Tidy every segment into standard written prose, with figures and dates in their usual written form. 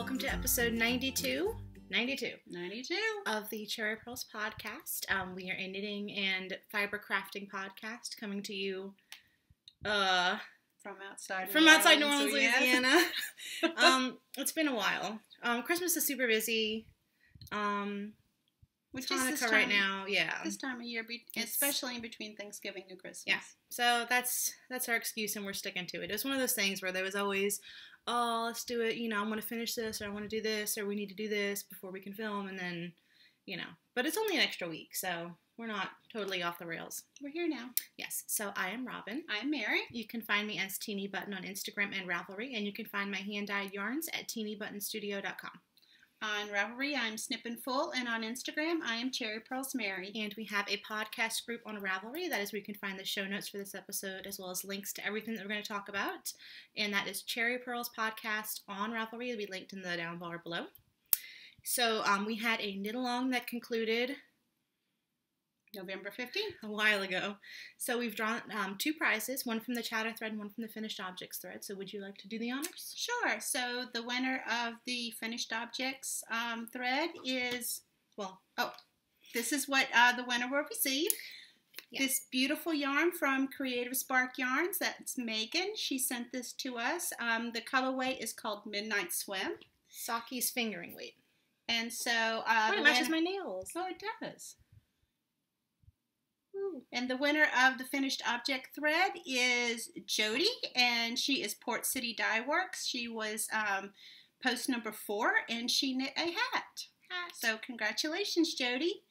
welcome to episode 92 of the Cherry Purls podcast. We are a knitting and fiber crafting podcast coming to you from outside New Orleans, Louisiana. It's been a while. Christmas is super busy. Which Hanukkah is this time, right now, yeah. This time of year, especially in between Thanksgiving and Christmas. Yeah, so that's our excuse, and we're sticking to it. It was one of those things where there was always, oh, let's do it, I want to finish this, or I want to do this, or we need to do this before we can film, and then, But it's only an extra week, so we're not totally off the rails. We're here now. Yes, so I am Robin. I'm Mary. You can find me as Teeny Button on Instagram and Ravelry, and you can find my hand-dyed yarns at teennybuttonstudio.com. On Ravelry, I'm Snippin' Full, and on Instagram, I am Cherry Purls Mary. And we have a podcast group on Ravelry. That is where you can find the show notes for this episode, as well as links to everything that we're going to talk about. And that is Cherry Purls Podcast on Ravelry. It'll be linked in the down bar below. So we had a knit-along that concluded November 15th. A while ago. So we've drawn two prizes, one from the chatter thread and one from the finished objects thread. So would you like to do the honors? Sure. So the winner of the finished objects thread is, this is what the winner will receive. Yes. This beautiful yarn from Creative Spark Yarns. That's Megan. She sent this to us. The colorway is called Midnight Swim. Saki's fingering weight. And so it matches my nails. Oh, it does. And the winner of the finished object thread is Jody, and she is Port City Dye Works. She was post number 4, and she knit a hat. So congratulations, Jody.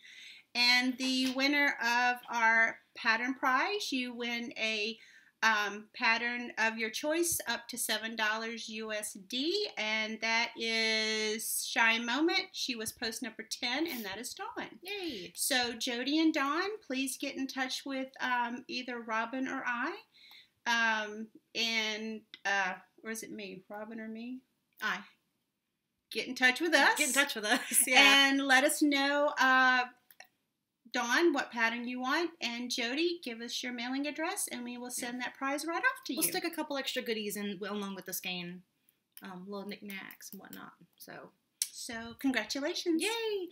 And the winner of our pattern prize, you win a pattern of your choice up to $7 USD, and that is Shy Moment. She was post number 10, and that is Dawn. Yay! So Jody and Dawn, please get in touch with either Robin or I, or is it me? Robin or me? I. Get in touch with us. Get in touch with us, yeah. And let us know, Dawn, what pattern you want, and Jody, give us your mailing address, and we will send that prize right off to you. We'll stick a couple extra goodies in along with the skein, little knickknacks and whatnot. So congratulations! Yay!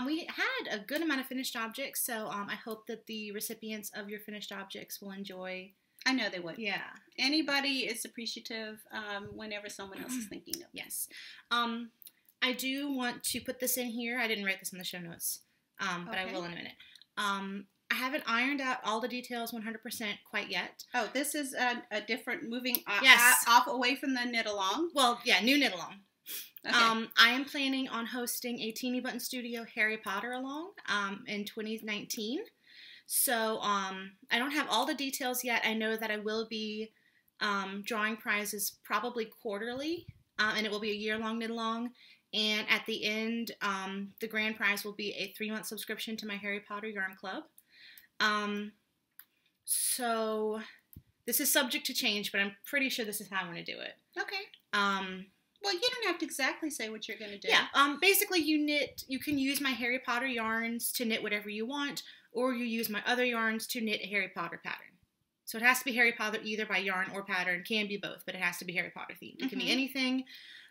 We had a good amount of finished objects, so I hope that the recipients of your finished objects will enjoy. I know they would. Yeah. Anybody is appreciative whenever someone else is thinking of. Yes. I do want to put this in here. I didn't write this in the show notes. But I will in a minute. I haven't ironed out all the details 100% quite yet. Oh, this is a different moving yes. off away from the knit along. Well, yeah, new knit along. Okay. I am planning on hosting a Teeny Button Studio Harry Potter along in 2019. So I don't have all the details yet. I know that I will be drawing prizes probably quarterly, and it will be a year-long knit along. And at the end, the grand prize will be a 3-month subscription to my Harry Potter Yarn Club. So this is subject to change, but I'm pretty sure this is how I'm going to do it. Okay. Well, you don't have to exactly say what you're going to do. Yeah. Basically, you can use my Harry Potter yarns to knit whatever you want, or you use my other yarns to knit a Harry Potter pattern. So it has to be Harry Potter either by yarn or pattern. Can be both, but it has to be Harry Potter themed. It can be anything.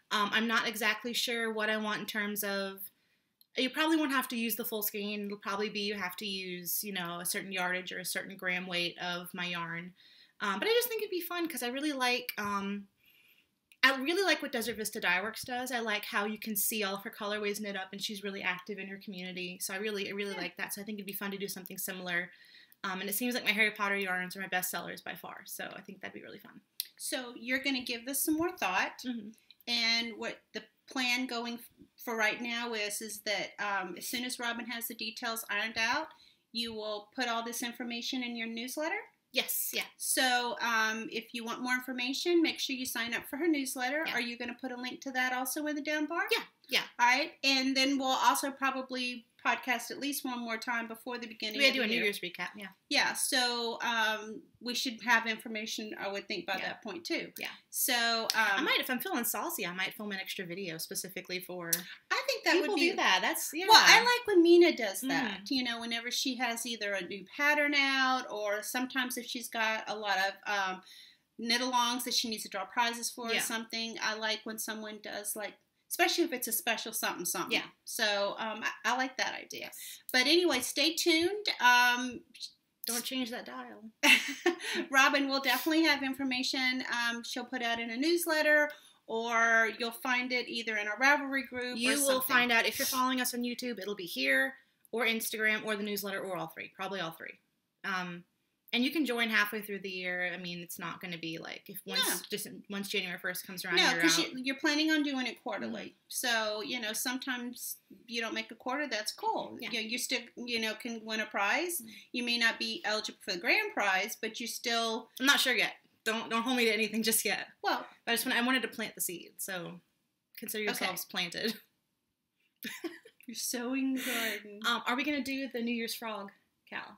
I'm not exactly sure what I want in terms of, you probably won't have to use the full skein. It'll probably be you have to use, a certain yardage or a certain gram weight of my yarn. But I just think it'd be fun because I really like what Desert Vista Dye Works does. I like how you can see all of her colorways knit up, and she's really active in her community. So I really like that. So I think it'd be fun to do something similar. And it seems like my Harry Potter yarns are my best sellers by far. So I think that'd be really fun. So you're going to give this some more thought. Mm-hmm. And what the plan going for right now is that as soon as Robin has the details ironed out, you will put all this information in your newsletter? Yes, yeah. So if you want more information, make sure you sign up for her newsletter. Yeah. Are you going to put a link to that also in the down bar? Yeah. All right. And then we'll also probably podcast at least one more time before the beginning of the year. We do a New Year's recap, yeah. Yeah, so we should have information, I would think, by that point, too. Yeah. So I might, if I'm feeling saucy, I might film an extra video specifically for... I think that people would be... do that. That's, yeah. Well, I like when Mina does that. Whenever she has either a new pattern out, or sometimes if she's got a lot of knit-alongs that she needs to draw prizes for or something, I like when someone does, like, especially if it's a special something something. Yeah. So I like that idea. But anyway, stay tuned. Don't change that dial. Robin will definitely have information she'll put out in a newsletter, or you'll find it either in our Ravelry group You or will something. find out if you're following us on YouTube. It'll be here or Instagram or the newsletter or all three. Probably all three. And you can join halfway through the year. I mean, it's not going to be like if once January 1st comes around. No, because you're out. you're planning on doing it quarterly. So, sometimes you don't make a quarter. That's cool. Yeah. You still, can win a prize. You may not be eligible for the grand prize, but you still. I'm not sure yet. Don't hold me to anything just yet. Well, but I wanted to plant the seed. So consider yourselves planted. You're sowing the garden. Are we going to do the New Year's frog, Cal?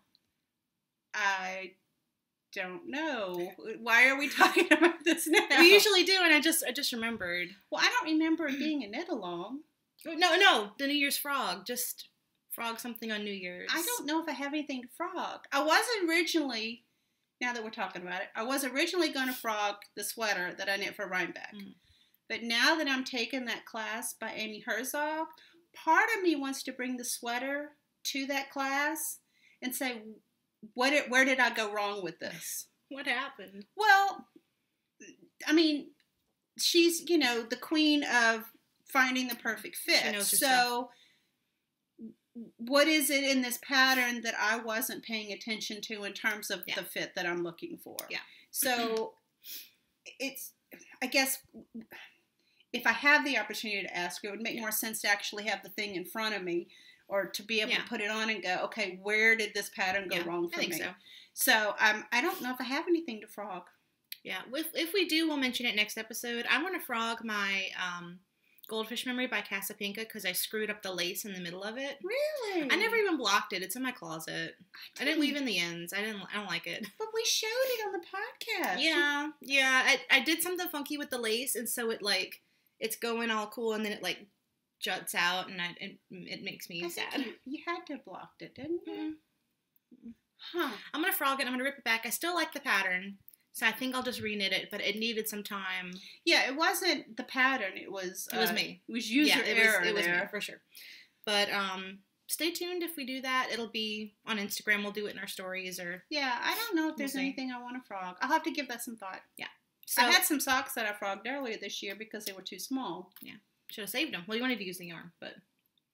I don't know. Why are we talking about this now? We usually do, and I just remembered. Well, I don't remember it being a knit along. No, the New Year's frog. Just frog something on New Year's. I don't know if I have anything to frog. I was originally, now that we're talking about it, I was originally going to frog the sweater that I knit for Rhinebeck. But now that I'm taking that class by Amy Herzog, part of me wants to bring the sweater to that class and say, where did I go wrong with this? What happened? Well, I mean, she's, the queen of finding the perfect fit. She knows her so what is it in this pattern that I wasn't paying attention to in terms of the fit that I'm looking for? Yeah. So I guess if I have the opportunity to ask her, it would make more sense to actually have the thing in front of me, or to be able to put it on and go, okay, where did this pattern go wrong for me? I think so. So I don't know if I have anything to frog. Yeah, if we do, we'll mention it next episode. I want to frog my Goldfish Memory by Casapinka because I screwed up the lace in the middle of it. Really? I never even blocked it. It's in my closet. I didn't leave in the ends. I don't like it. But we showed it on the podcast. Yeah. I did something funky with the lace, and so it's going all cool, and then it juts out, and it makes me sad. You had to have blocked it, didn't you? Mm-hmm. Huh. I'm going to frog it. I'm going to rip it back. I still like the pattern, so I think I'll just reknit it, but it needed some time. Yeah, it wasn't the pattern. It was me. It was user error. It was me, for sure. But stay tuned if we do that. It'll be on Instagram. We'll do it in our stories. Yeah, I don't know if there's anything I want to frog. I'll have to give that some thought. Yeah. So, I had some socks that I frogged earlier this year because they were too small. Yeah. Should have saved them. Well, you wanted to use the yarn, but.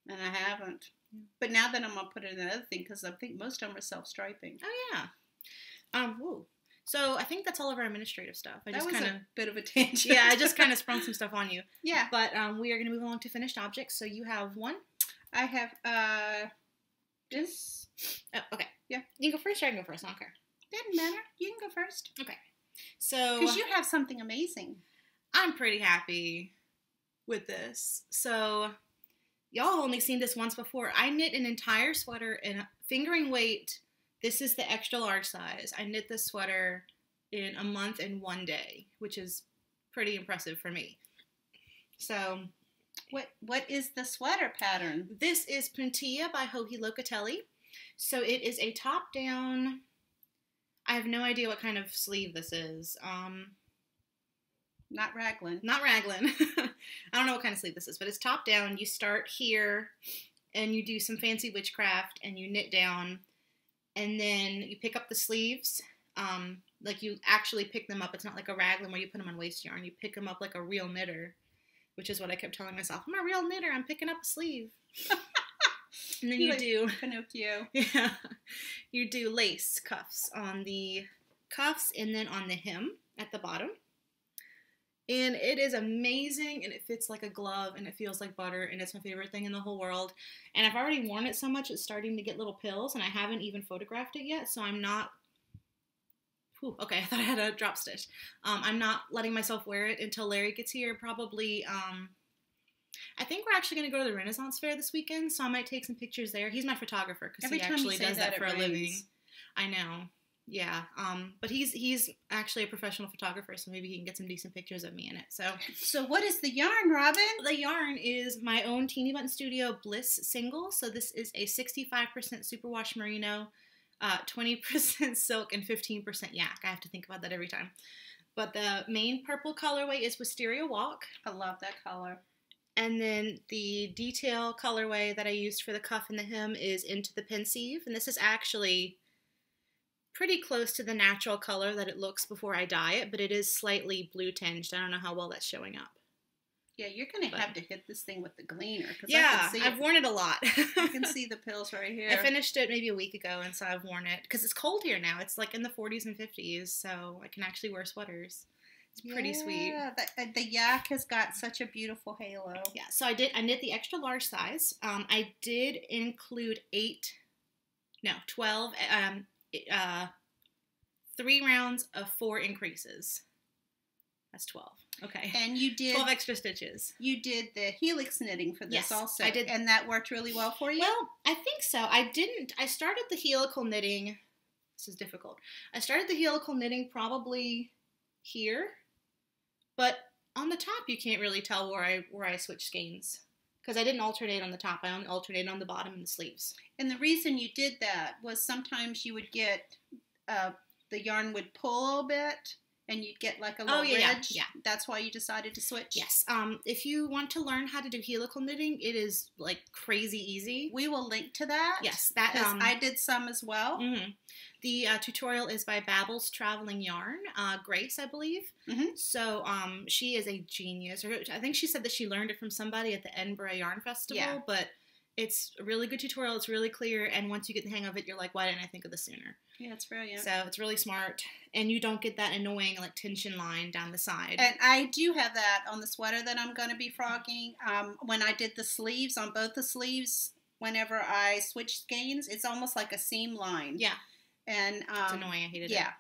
And I haven't. Yeah. But now that I'm going to put it in another thing, because I think most of them are self-striping. Oh, yeah. Woo. So I think that's all of our administrative stuff. That was a bit of a tangent. Yeah, I just kind of sprung some stuff on you. Yeah. But we are going to move along to finished objects. So you have one. I have this. Oh, okay. Yeah. You can go first or I can go first. I don't care. Doesn't matter. You can go first. Okay. So. Because you have something amazing. I'm pretty happy with this. So y'all only seen this once before. I knit an entire sweater in fingering weight. This is the extra large size. I knit this sweater in a month and 1 day, which is pretty impressive for me. So, what is the sweater pattern? This is Puntilla by Joji Locatelli. So it is a top-down. I have no idea what kind of sleeve this is. Not raglan. Not raglan. I don't know what kind of sleeve this is, but it's top-down. You start here, and you do some fancy witchcraft, and you knit down. And then you pick up the sleeves, you actually pick them up. It's not like a raglan where you put them on waste yarn. You pick them up like a real knitter, which is what I kept telling myself. I'm a real knitter. I'm picking up a sleeve. And then you do Pinocchio. Yeah, you do lace cuffs on the cuffs and then on the hem at the bottom. And it is amazing, and it fits like a glove, and it feels like butter, and it's my favorite thing in the whole world. And I've already worn it so much, it's starting to get little pills, and I haven't even photographed it yet, so I'm not... Whew, okay, I thought I had a drop stitch. I'm not letting myself wear it until Larry gets here, probably... I think we're actually going to go to the Renaissance Fair this weekend, so I might take some pictures there. He's my photographer, because he actually does that for a living. I know. Yeah, but he's actually a professional photographer, so maybe he can get some decent pictures of me in it. So what is the yarn, Robin? The yarn is my own Teeny Button Studio Bliss single. So this is a 65% superwash merino, 20% silk, and 15% yak. I have to think about that every time. But the main purple colorway is Wisteria Walk. I love that color. And then the detail colorway that I used for the cuff and the hem is Into the Pensive. And this is actually pretty close to the natural color that it looks before I dye it, but it is slightly blue tinged. I don't know how well that's showing up. Yeah, you're going to have to hit this thing with the gleaner. Yeah, I've worn it a lot. I can see the pills right here. I finished it maybe a week ago, and so I've worn it. Because it's cold here now. It's like in the 40s and 50s, so I can actually wear sweaters. It's pretty sweet. Yeah, the yak has got such a beautiful halo. Yeah, so I knit the extra large size. I did include 12, 3 rounds of 4 increases. That's 12. Okay. And you did 12 extra stitches. You did the helix knitting for this also. I did. And that worked really well for you? Well, I think so. I started the helical knitting. This is difficult. I started the helical knitting probably here. But on the top, you can't really tell where I switched skeins. Because I didn't alternate on the top. I only alternated on the bottom and the sleeves. And the reason you did that was sometimes you would get, the yarn would pull a little bit, and you'd get like a little ridge. Yeah. That's why you decided to switch? Yes. If you want to learn how to do helical knitting, it is like crazy easy. We will link to that. Yes. Because I did some as well. Mm-hmm. The tutorial is by Babel's Traveling Yarn, Grace, I believe. Mm-hmm. So she is a genius. I think she said that she learned it from somebody at the Edinburgh Yarn Festival. Yeah. But it's a really good tutorial. It's really clear. And once you get the hang of it, you're like, why didn't I think of this sooner? Yeah, it's brilliant. So it's really smart. And you don't get that annoying like tension line down the side. And I do have that on the sweater that I'm going to be frogging. When I did the sleeves, on both the sleeves, whenever I switched skeins, it's almost like a seam line. Yeah. And it's annoying. I hated it. Yeah.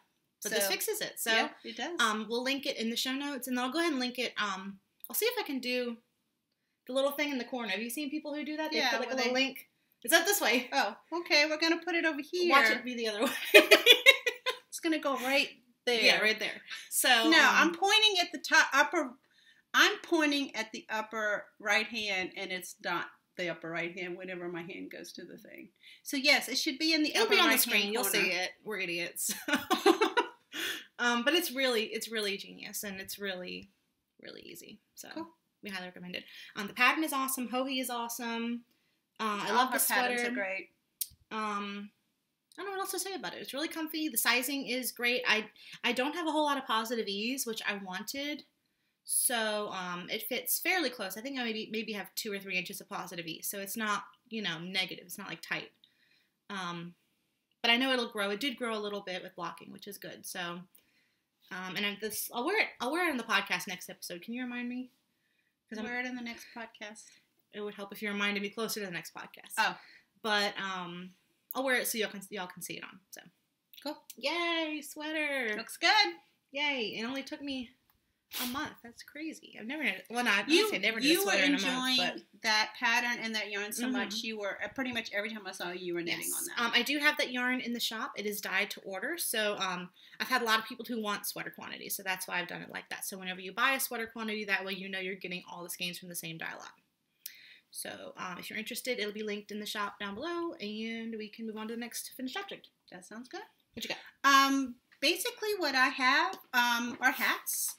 But this fixes it. So yeah, it does. We'll link it in the show notes, and then I'll go ahead and link it. I'll see if I can do the little thing in the corner. Have you seen people who do that? They put like a little link. Is that this way? Oh, okay. We're gonna put it over here. Watch it be the other way. It's gonna go right there. Yeah, right there. So now I'm pointing at the upper. I'm pointing at the upper right hand, and it's not the upper right hand whenever my hand goes to the thing. So yes, it should be in the It'll upper be on right the screen. You'll see it. We're idiots. But it's really genius, and it's really easy. So cool. We highly recommend it. The pattern is awesome. Hohi is awesome. I All love the her patterns sweater. are great. I don't know what else to say about it. It's really comfy. The sizing is great. I don't have a whole lot of positive ease, which I wanted. So it fits fairly close. I think I maybe have 2 or 3 inches of positive ease. So it's not, negative. It's not like tight. But I know it'll grow. It did grow a little bit with blocking, which is good. So and I'll wear it on the podcast next episode. Can you remind me? Wear it in the next podcast. It would help if you reminded me closer to the next podcast. Oh. But I'll wear it so y'all can see it on. So cool. Yay, sweater. Looks good. Yay. It only took me a month. That's crazy. I've never did a sweater in a month. You were enjoying that pattern and that yarn so much. You were pretty much every time I saw you were knitting on that. I do have that yarn in the shop. It is dyed to order. So I've had a lot of people who want sweater quantities. So that's why I've done it like that. So whenever you buy a sweater quantity, that way you're getting all the skeins from the same dye lot. So if you're interested, it'll be linked in the shop down below, and we can move on to the next finished object. That sounds good. What you got? Basically what I have are hats.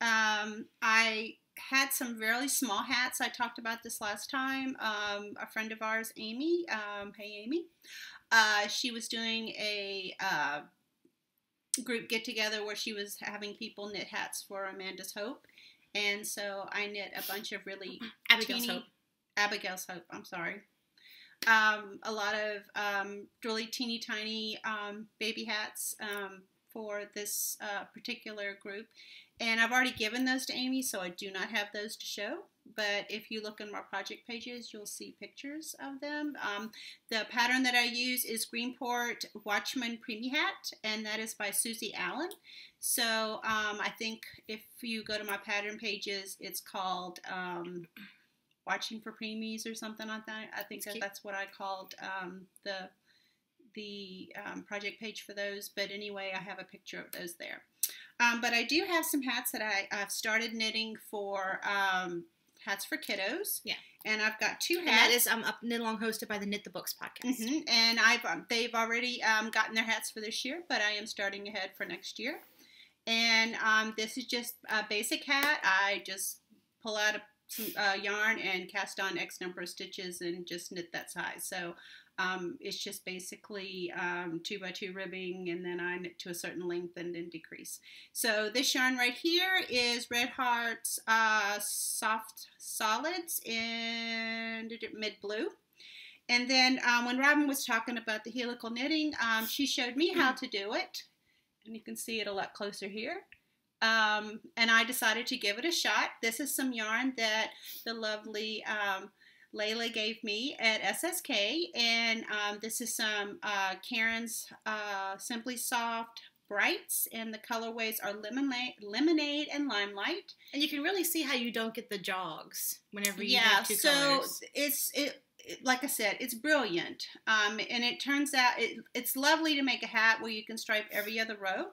I had some really small hats. I talked about this last time. A friend of ours, Amy, hey Amy, she was doing a group get-together where she was having people knit hats for Amanda's Hope. And so I knit a bunch of really Abigail's Hope, I'm sorry. A lot of really teeny tiny baby hats for this particular group. And I've already given those to Amy, so I do not have those to show. But if you look in my project pages, you'll see pictures of them. The pattern that I use is Greenport Watchman Preemie Hat, and that is by Susie Allen. So I think if you go to my pattern pages, it's called Watching for Preemies or something like that. I think that's what I called the project page for those. But anyway, I have a picture of those there. But I do have some hats that I've started knitting for hats for kiddos. Yeah. And I've got 2 hats. And that is Knit Along hosted by the Knit the Books podcast. Mm-hmm. And they've already gotten their hats for this year, but I am starting ahead for next year. And this is just a basic hat. I just pull out some yarn and cast on X number of stitches and just knit that size. So it's just basically 2x2 ribbing, and then I knit to a certain length and then decrease. So this yarn right here is Red Heart's Soft Solids in mid blue. And then when Robin was talking about the helical knitting, she showed me how to do it. And you can see it a lot closer here. And I decided to give it a shot. This is some yarn that the lovely Layla gave me at SSK. And this is some Karen's Simply Soft Brights. And the colorways are Lemonade and Limelight. And you can really see how you don't get the jogs whenever you have two colors. Like I said, it's brilliant. And it turns out it's lovely to make a hat where you can stripe every other row.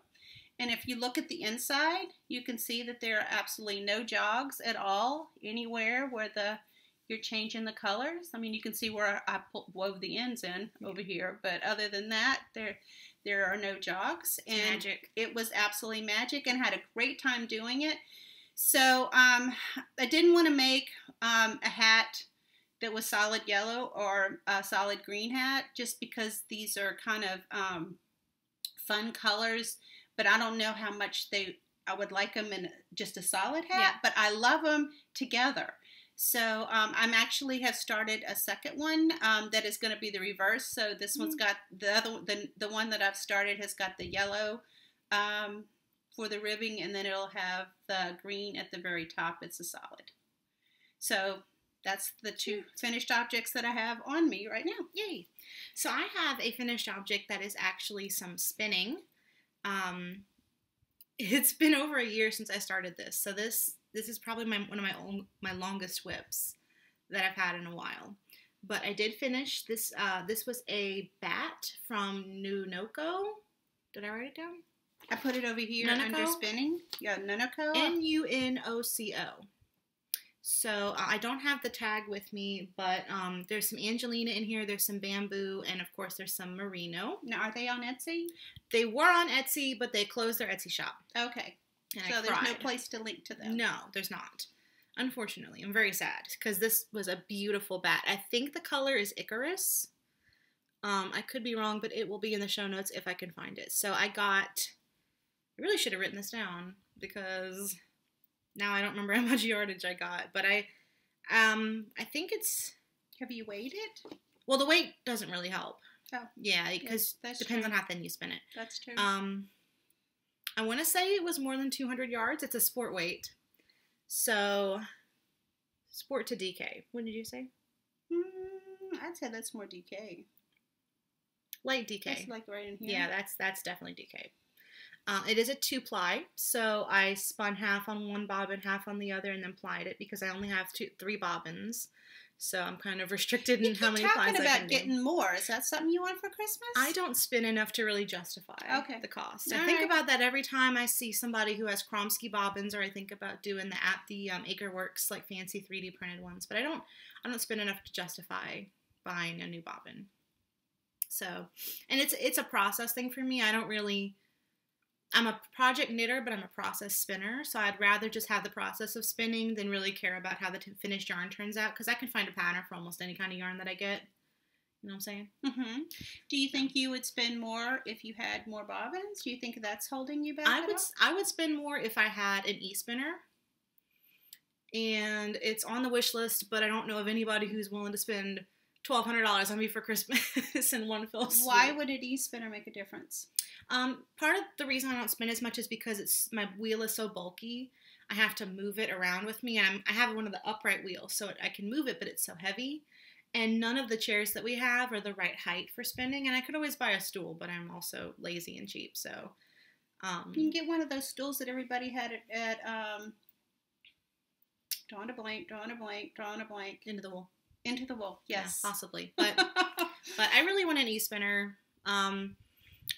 And if you look at the inside, you can see that there are absolutely no jogs at all anywhere where you're changing the colors. I mean, you can see where I wove the ends in over here, but other than that, there are no jogs. And magic. It was absolutely magic, and had a great time doing it. So I didn't want to make a hat that was solid yellow or a solid green hat, just because these are kind of fun colors, but I don't know how much I would like them in just a solid hat, but I love them together. So I'm actually have started a second one that is going to be the reverse. So this one's got the one that I've started has got the yellow for the ribbing, and then it'll have the green at the very top. It's a solid. So that's the two finished objects that I have on me right now. Yay! So I have a finished object that is actually some spinning. It's been over a year since I started this, so this is probably one of my longest whips that I've had in a while. But I did finish this. This was a bat from Nunoko. Did I write it down? I put it over here under spinning. Yeah, Nunoko. Nunoco. So I don't have the tag with me, but there's some Angelina in here, there's some bamboo, and of course there's some merino. Now, are they on Etsy? They were on Etsy, but they closed their Etsy shop. Okay. So there's no place to link to them? No, there's not. Unfortunately. I'm very sad, because this was a beautiful bat. I think the color is Icarus. I could be wrong, but it will be in the show notes if I can find it. So I really should have written this down, because now I don't remember how much yardage I got, but I think it's... Have you weighed it? Well, the weight doesn't really help. Oh. Yeah, because it depends on how thin you spin it. That's true. I want to say it was more than 200 yards. It's a sport weight. So, sport to DK. What did you say? I'd say that's more DK. Light DK. That's like right in here. Yeah, that's definitely DK. It is a 2-ply, so I spun half on one bobbin, half on the other, and then plied it because I only have 3 bobbins. So I'm kind of restricted in how many plies I can do. Talking about getting more. Is that something you want for Christmas? I don't spin enough to really justify the cost. I think about that every time I see somebody who has Kromsky bobbins, or I think about doing the Acreworks like fancy 3D printed ones. But I don't spin enough to justify buying a new bobbin. So, and it's a process thing for me. I'm a project knitter, but I'm a process spinner, so I'd rather just have the process of spinning than really care about how the finished yarn turns out, because I can find a pattern for almost any kind of yarn that I get. You know what I'm saying? Mm-hmm. Do you think you would spin more if you had more bobbins? Do you think that's holding you back? I would spin more if I had an e-spinner, and it's on the wish list, but I don't know of anybody who's willing to spend $1,200 on me for Christmas in one fell swoop. Why would an e-spinner make a difference? Part of the reason I don't spin as much is because my wheel is so bulky. I have to move it around with me. I have one of the upright wheels, so I can move it, but it's so heavy. And none of the chairs that we have are the right height for spinning. And I could always buy a stool, but I'm also lazy and cheap. So you can get one of those stools that everybody had at drawing a blank. Into the wool. Into the wool, yes. Yeah, possibly. But I really want an e-spinner.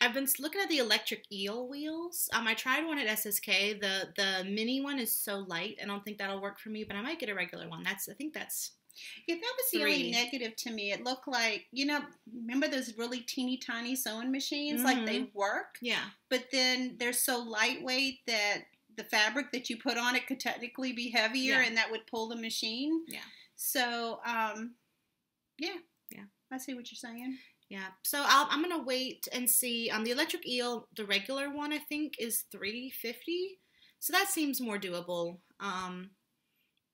I've been looking at the electric eel wheels. I tried one at SSK. The mini one is so light. I don't think that'll work for me, but I might get a regular one. I think that's... Yeah, that was the only negative to me. It looked like, remember those really teeny tiny sewing machines? Mm-hmm. Like they work. Yeah. But then they're so lightweight that the fabric that you put on it could technically be heavier, and that would pull the machine. Yeah. So, yeah. Yeah. I see what you're saying. Yeah. So I'm gonna wait and see. The electric eel, the regular one, I think is $350. So that seems more doable.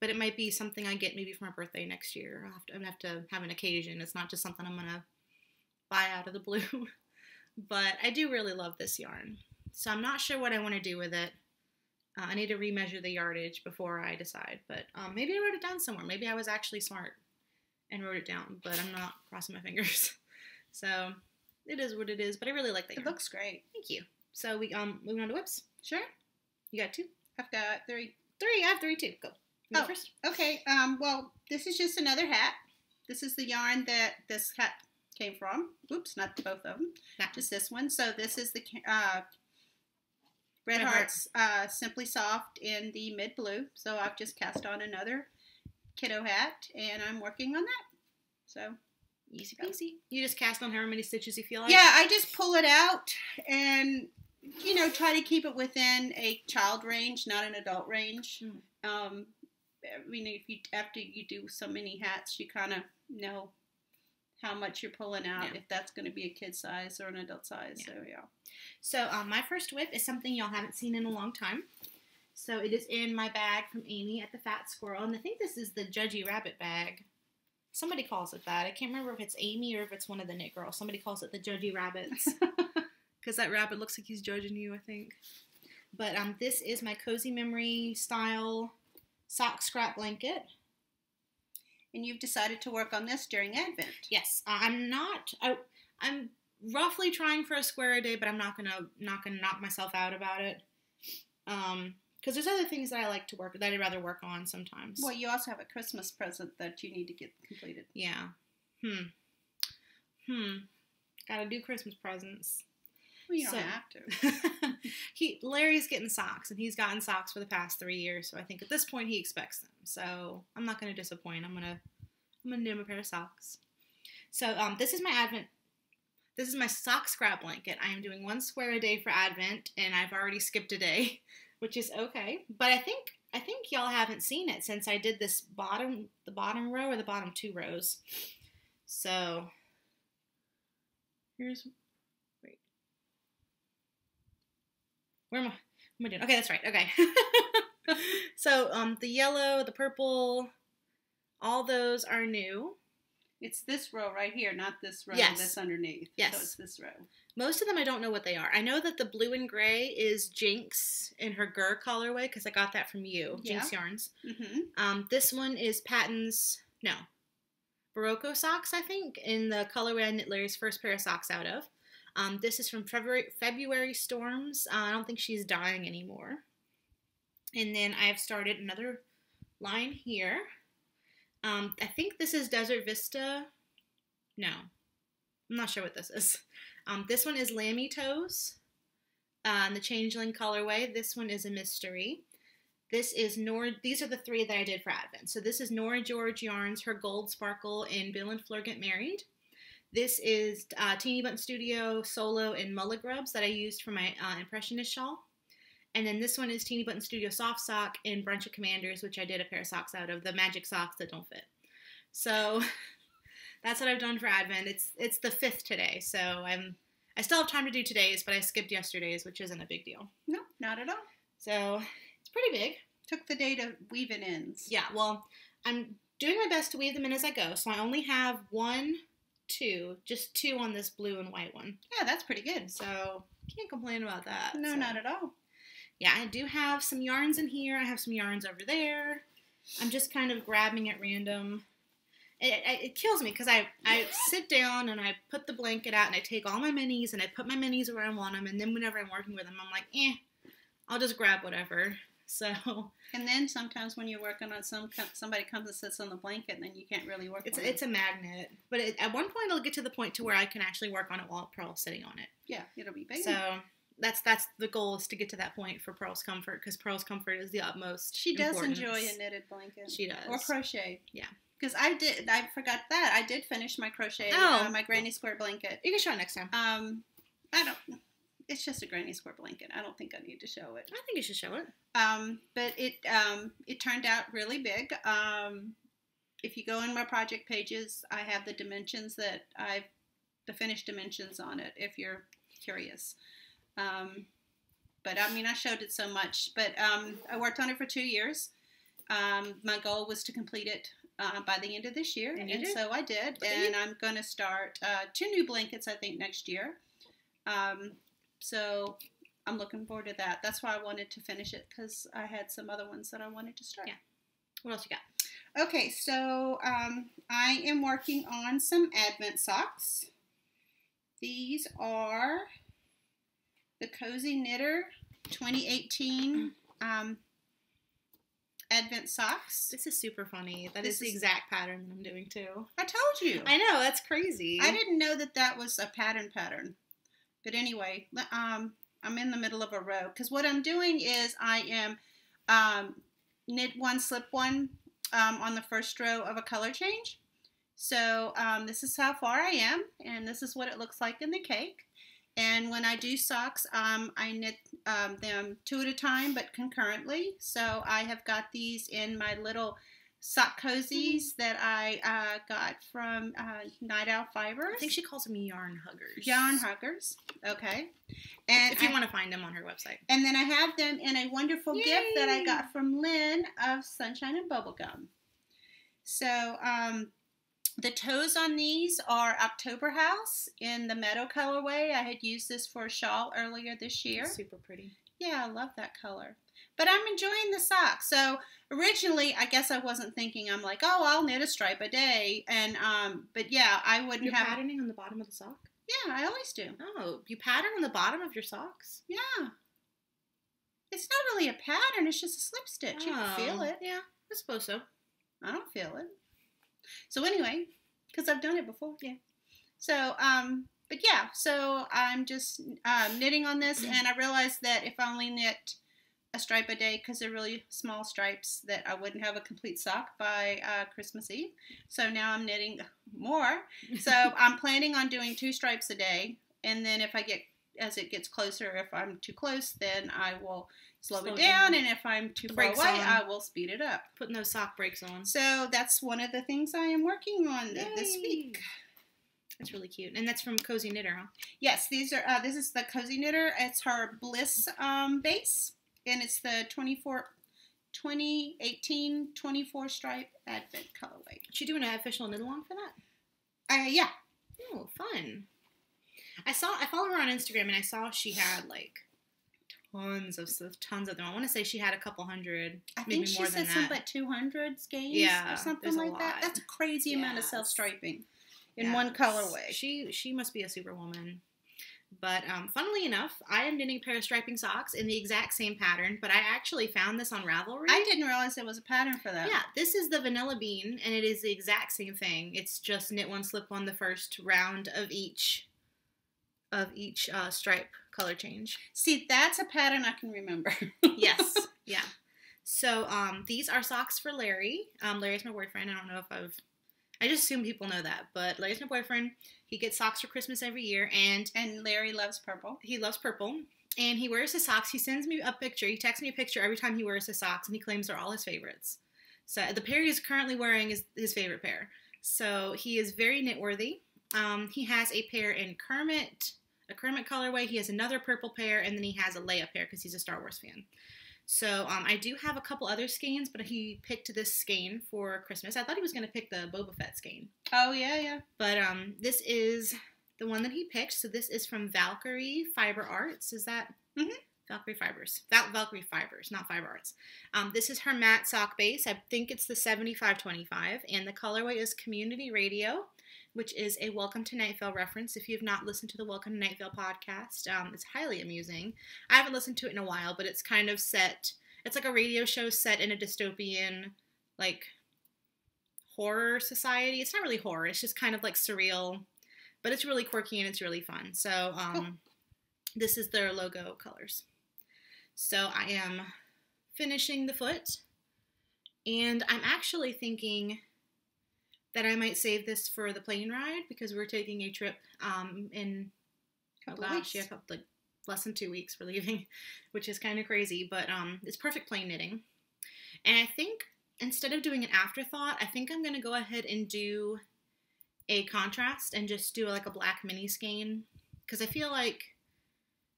But it might be something I get maybe for my birthday next year. I'm gonna have to have an occasion. It's not just something I'm gonna buy out of the blue. But I do really love this yarn. So I'm not sure what I want to do with it. I need to remeasure the yardage before I decide. But maybe I wrote it down somewhere. Maybe I was actually smart and wrote it down. But I'm not crossing my fingers. So it is what it is. But I really like the yarn. It looks great. Thank you. So we moving on to whips. Sure. You got 2? I've got 3. 3. I have 3 too. Go. You go first. Okay. Well, this is just another hat. This is the yarn that this hat came from. Oops, not both of them. Just this one. So this is the Red Heart's Simply Soft in the mid blue. So I've just cast on another kiddo hat, and I'm working on that. So easy peasy. You just cast on however many stitches you feel like? Yeah, I just pull it out and, try to keep it within a child range, not an adult range. I mean, after you do so many hats, you kind of know how much you're pulling out, if that's going to be a kid size or an adult size. Yeah. So, yeah. So, my first whip is something y'all haven't seen in a long time. So, it is in my bag from Amy at the Fat Squirrel. And I think this is the Judgy Rabbit bag. Somebody calls it that. I can't remember if it's Amy or if it's one of the knit girls. Somebody calls it the Judgy Rabbits. Because that rabbit looks like he's judging you, I think. But this is my Cozy Memory style sock scrap blanket. And you've decided to work on this during Advent. Yes. I'm roughly trying for a square a day, but I'm not gonna knock myself out about it. Because there's other things that I like to work that I'd rather work on sometimes. Well, you also have a Christmas present that you need to get completed. Yeah. Gotta do Christmas presents. Well, you don't have to. Larry's getting socks, and he's gotten socks for the past 3 years, so I think at this point he expects them. So I'm not gonna disappoint. I'm gonna knit him a pair of socks. So this is my Advent. This is my sock scrap blanket. I am doing 1 square a day for Advent, and I've already skipped a day, which is okay. But I think y'all haven't seen it since I did this the bottom row or the bottom 2 rows. So wait. Where am I doing? Okay, that's right. Okay. So the yellow, the purple, all those are new. It's this row right here, not this row that's underneath. Yes. So it's this row. Most of them I don't know what they are. I know that the blue and gray is Jinx in her Gur colorway because I got that from you, Jinx Yarns. Mm-hmm. This one is Patton's, Barocco socks, I think, in the colorway I knit Larry's first pair of socks out of. This is from February Storms. I don't think she's dying anymore. And then I have started another line here. I think this is Desert Vista. No. I'm not sure what this is. This one is Lammy Toes. The Changeling colorway. This one is a mystery. This is these are the 3 that I did for Advent. So this is Nora George Yarns, her Gold Sparkle in Bill and Fleur Get Married. This is Teeny Button Studio Solo in Mullah Grubs that I used for my Impressionist shawl. And then this one is Teeny Button Studio Soft Sock in Brunch of Commanders, which I did a pair of socks out of, the magic socks that don't fit. So that's what I've done for Advent. It's the 5th today, so I still have time to do today's, but I skipped yesterday's, which isn't a big deal. No, not at all. So it's pretty big. Took the day to weave it in. Yeah, well, I'm doing my best to weave them in as I go, so I only have 1, 2, just 2 on this blue and white one. Yeah, that's pretty good. So can't complain about that. No, so. Not at all. Yeah, I do have some yarns in here. I have some yarns over there. I'm just kind of grabbing at random. It kills me because I sit down and I put the blanket out and I take all my minis and I put my minis where I want them, and then whenever I'm working with them, I'm like, I'll just grab whatever. So. And then sometimes when you're working on somebody comes and sits on the blanket, and then you can't really work. It's a magnet, but at one point it'll get to the point to where I can actually work on it while Pearl's sitting on it. Yeah, it'll be big. So. That's the goal, is to get to that point for Pearl's comfort, because Pearl's comfort is the utmost. She does importance. enjoy a knitted blanket. She does. Or crochet. Yeah. Because I forgot that. I did finish my crochet, my granny square blanket. You can show it next time. It's just a granny square blanket. I don't think I need to show it. I think you should show it. But it turned out really big. If you go in my project pages, I have the dimensions the finished dimensions on it, if you're curious. But I mean, I showed it so much. But I worked on it for 2 years. My goal was to complete it by the end of this year, and so I did. And I'm going to start 2 new blankets, I think, next year. So I'm looking forward to that. That's why I wanted to finish it, because I had some other ones that I wanted to start. Yeah. What else you got? Okay, so I am working on some Advent socks. These are the Cozy Knitter 2018 Advent socks. This is super funny. That is the exact pattern that I'm doing too. I told you. I know, that's crazy. I didn't know that was a pattern. But anyway, I'm in the middle of a row, because what I'm doing is I am knit one, slip one on the first row of a color change. So this is how far I am, and this is what it looks like in the cake. And when I do socks, I knit them 2 at a time, but concurrently. So I have got these in my little sock cozies that I got from Night Owl Fibers. I think she calls them yarn huggers. Yarn huggers. Okay. And if you want to find them on her website. And then I have them in a wonderful gift that I got from Lynn of Sunshine and Bubblegum. So the toes on these are October House in the Meadow colorway. I had used this for a shawl earlier this year. It's super pretty. Yeah, I love that color. But I'm enjoying the socks. So originally, I guess I wasn't thinking, I'm like, oh, I'll knit a stripe a day. And but yeah, I wouldn't You're have patterning on the bottom of the sock? Yeah, I always do. Oh, you pattern on the bottom of your socks? Yeah. It's not really a pattern, it's just a slip stitch. You can feel it. Yeah, I suppose so. I don't feel it. So anyway, because I've done it before. Yeah. So, but yeah, so I'm just knitting on this, and I realized that if I only knit a stripe a day, because they're really small stripes, that I wouldn't have a complete sock by Christmas Eve. So now I'm knitting more. So I'm planning on doing 2 stripes a day, and then as it gets closer, if I'm too close, then I will slow it down, and if I'm too far away, I will speed it up. Putting those sock brakes on. So that's one of the things I am working on this week. That's really cute. And that's from Cozy Knitter, huh? Yes, these are. This is the Cozy Knitter. It's her Bliss base, and it's the 2018 24 stripe Advent colorway. Is she doing an official knit along for that? Yeah. Oh, fun. I follow her on Instagram, and I saw she had like tons of them. I want to say she had a couple hundred, maybe more than that. I think she said something like 200 skeins or something like that. That's a crazy amount of self-striping in one colorway. She must be a superwoman. But funnily enough, I am knitting a pair of striping socks in the exact same pattern, but I actually found this on Ravelry. I didn't realize there was a pattern for that. Yeah, this is the vanilla bean, and it is the exact same thing. It's just knit one, slip one, the first round of each stripe color change. See, that's a pattern I can remember. Yes, yeah. So these are socks for Larry. Larry's my boyfriend. I don't know if I just assume people know that, but Larry's my boyfriend. He gets socks for Christmas every year, and Larry loves purple. He loves purple, and he wears his socks. He sends me a picture. He texts me a picture every time he wears his socks, and he claims they're all his favorites. So the pair he's currently wearing is his favorite pair. So he is very knit-worthy. He has a pair in Kermit colorway. He has another purple pair, and then he has a Leia pair because he's a Star Wars fan. So I do have a couple other skeins, but he picked this skein for Christmas. I thought he was going to pick the Boba Fett skein. Oh, yeah. But this is the one that he picked. So this is from Valkyrie Fiber Arts. Is that? Mm-hmm. Valkyrie Fibers. Valkyrie Fibers, not Fiber Arts. This is her matte sock base. I think it's the 7525, and the colorway is Community Radio, which is a Welcome to Night Vale reference. If you have not listened to the Welcome to Night Vale podcast, it's highly amusing. I haven't listened to it in a while, but it's kind of set, it's like a radio show set in a dystopian, like, horror society. It's not really horror, it's just kind of like surreal, but it's really quirky and it's really fun. So, This is their logo colors. So I am finishing the foot, and I'm actually thinking that I might save this for the plane ride, because we're taking a trip in, oh gosh, yeah, like less than 2 weeks we're leaving, which is kind of crazy, but it's perfect plain knitting. And I think instead of doing an afterthought, I think I'm going to go ahead and do a contrast and just do like a black mini skein, because I feel like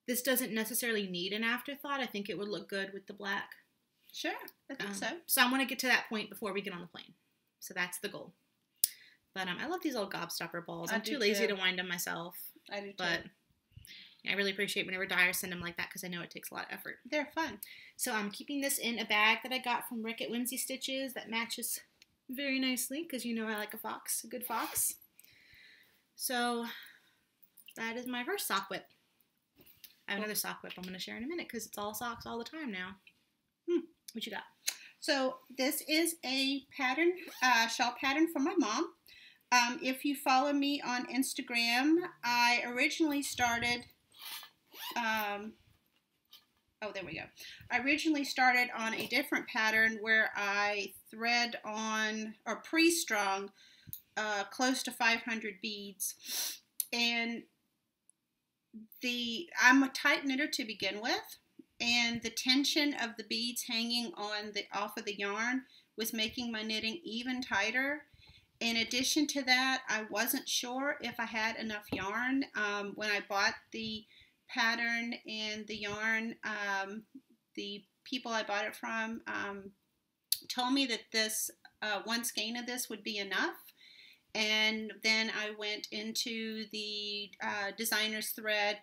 this doesn't necessarily need an afterthought. I think it would look good with the black. Sure, I think so. So I want to get to that point before we get on the plane. So that's the goal. But I love these little gobstopper balls. I'm too lazy to wind them myself. I do too. But I really appreciate whenever dyers send them like that because I know it takes a lot of effort. They're fun. So I'm keeping this in a bag that I got from Rick at Whimsy Stitches that matches very nicely because you know I like a good fox. So that is my first sock whip. I have another sock whip I'm going to share in a minute because it's all socks all the time now. What you got? So this is a pattern, shawl pattern from my mom. If you follow me on Instagram, I originally started, there we go. I originally started on a different pattern where I thread on, or pre-strung, close to 500 beads. And I'm a tight knitter to begin with, and the tension of the beads hanging off of the yarn was making my knitting even tighter. In addition to that, I wasn't sure if I had enough yarn. When I bought the pattern and the yarn, the people I bought it from told me that this one skein of this would be enough. And then I went into the designer's thread,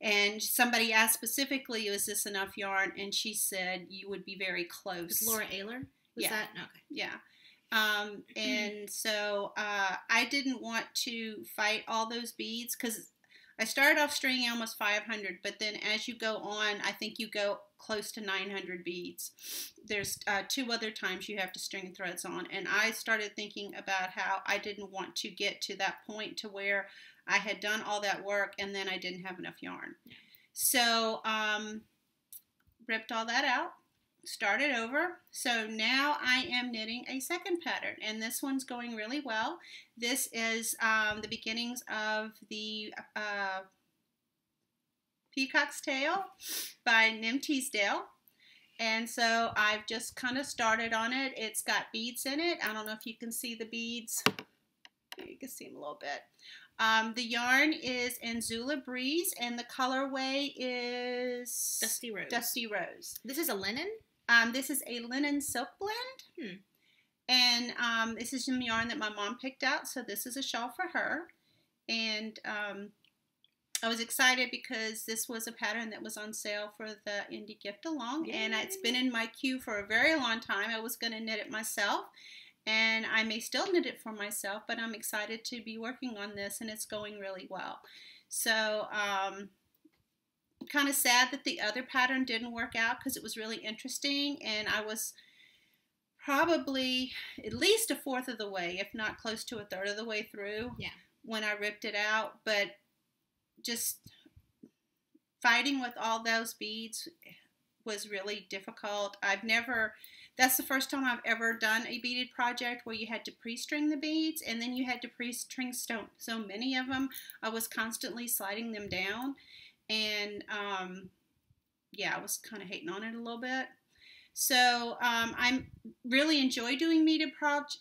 and somebody asked specifically, is this enough yarn? And she said, you would be very close. It's Laura Ayler? Was that? Okay. Yeah. And so I didn't want to fight all those beads because I started off stringing almost 500, but then as you go on, I think you go close to 900 beads. There's 2 other times you have to string threads on, and I started thinking about how I didn't want to get to that point to where I had done all that work and then I didn't have enough yarn. So ripped all that out. Started over. So now I am knitting a second pattern, and this one's going really well. This is the beginnings of the Peacock's Tail by Nim Teasdale. And so I've just kind of started on it. It's got beads in it. I don't know if you can see the beads. You can see them a little bit. The yarn is Anzula Breeze, and the colorway is Dusty Rose. Dusty Rose. This is a linen? This is a linen silk blend, and this is some yarn that my mom picked out, so this is a shawl for her. And I was excited because this was a pattern that was on sale for the Indie Gift Along, and it's been in my queue for a very long time. I was going to knit it myself, and I may still knit it for myself, but I'm excited to be working on this, and it's going really well. So, kind of sad that the other pattern didn't work out because it was really interesting, and I was probably at least a fourth of the way, if not close to a third of the way through when I ripped it out. But just fighting with all those beads was really difficult. That's the first time I've ever done a beaded project where you had to pre-string the beads, and then you had to pre-string so many of them. I was constantly sliding them down. And, I was kind of hating on it a little bit. So, I really enjoy doing beaded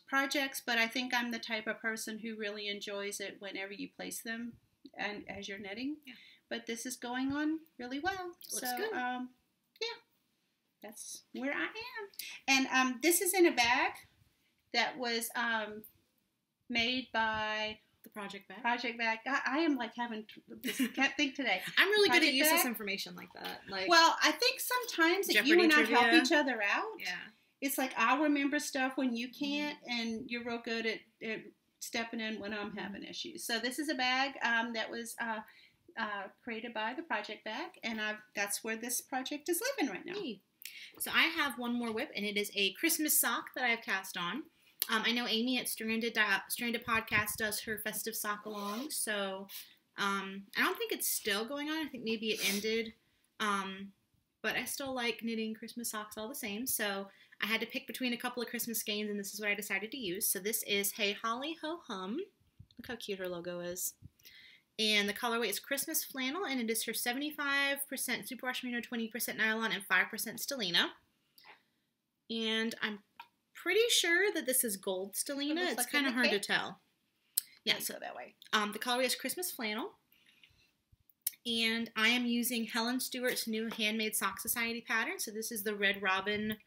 projects, but I think I'm the type of person who really enjoys it whenever you place them and as you're knitting. Yeah. But this is going on really well. Looks good. That's where I am. And this is in a bag that was made by... The project bag. Project bag. I am like having can't think today. I'm really good at useless information like that. Well, I think sometimes that you and I help each other out. Yeah. It's like I'll remember stuff when you can't, and you're real good at stepping in when I'm having issues. So this is a bag that was created by the project bag, and that's where this project is living right now. Hey. So I have one more whip, and it is a Christmas sock that I've cast on. I know Amy at Stranded Podcast does her festive sock along, so I don't think it's still going on. I think maybe it ended, but I still like knitting Christmas socks all the same, so I had to pick between a couple of Christmas skeins, and this is what I decided to use. So this is Hey Holly Ho Hum. Look how cute her logo is. And the colorway is Christmas Flannel, and it is her 75% superwash merino, 20% nylon, and 5% stellina. And I'm pretty sure that this is gold stellina. It's kind of hard to tell. Yeah, so that way. The colorway is Christmas Flannel. And I am using Helen Stewart's new Handmade Sock Society pattern. So this is the Red Robin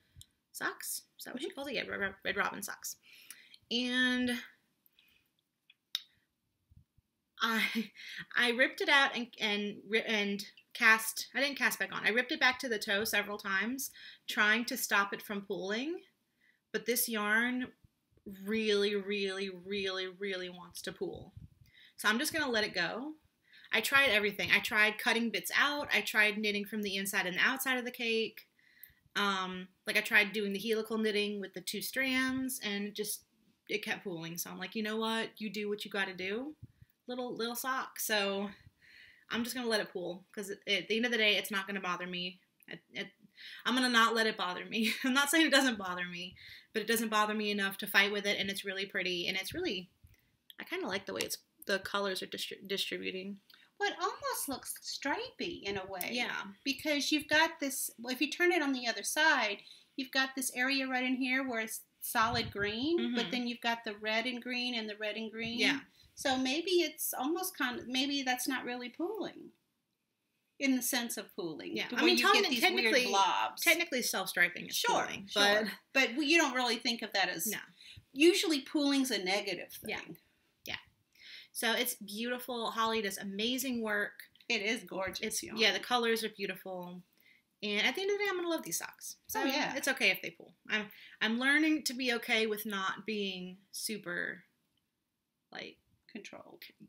socks. Is that what she calls it? Yeah, Red Robin socks. And I ripped it out and cast. I didn't cast back on. I ripped it back to the toe several times, trying to stop it from pooling. But this yarn really, really, really, really wants to pool. So I'm just going to let it go. I tried everything. I tried cutting bits out. I tried knitting from the inside and the outside of the cake. Like I tried doing the helical knitting with the 2 strands, and it kept pooling. So I'm like, you know what? You do what you got to do. Little sock. So I'm just going to let it pool, because at the end of the day, it's not going to bother me. I'm going to not let it bother me. I'm not saying it doesn't bother me, but it doesn't bother me enough to fight with it, and it's really pretty, and I kind of like the way the colors are distributing. Well, it almost looks stripy in a way. Yeah. Because you've got this, if you turn it on the other side, you've got this area right in here where it's solid green, but then you've got the red and green and the red and green. Yeah. So maybe it's almost maybe that's not really pooling. In the sense of pooling. Yeah. I mean, you get these weird blobs. Technically self-striping is pooling. Sure. But you don't really think of that as... No. Usually pooling's a negative thing. Yeah. So it's beautiful. Holly does amazing work. It is gorgeous. Yeah, the colors are beautiful. And at the end of the day, I'm going to love these socks. So it's okay if they pool. I'm learning to be okay with not being super, like,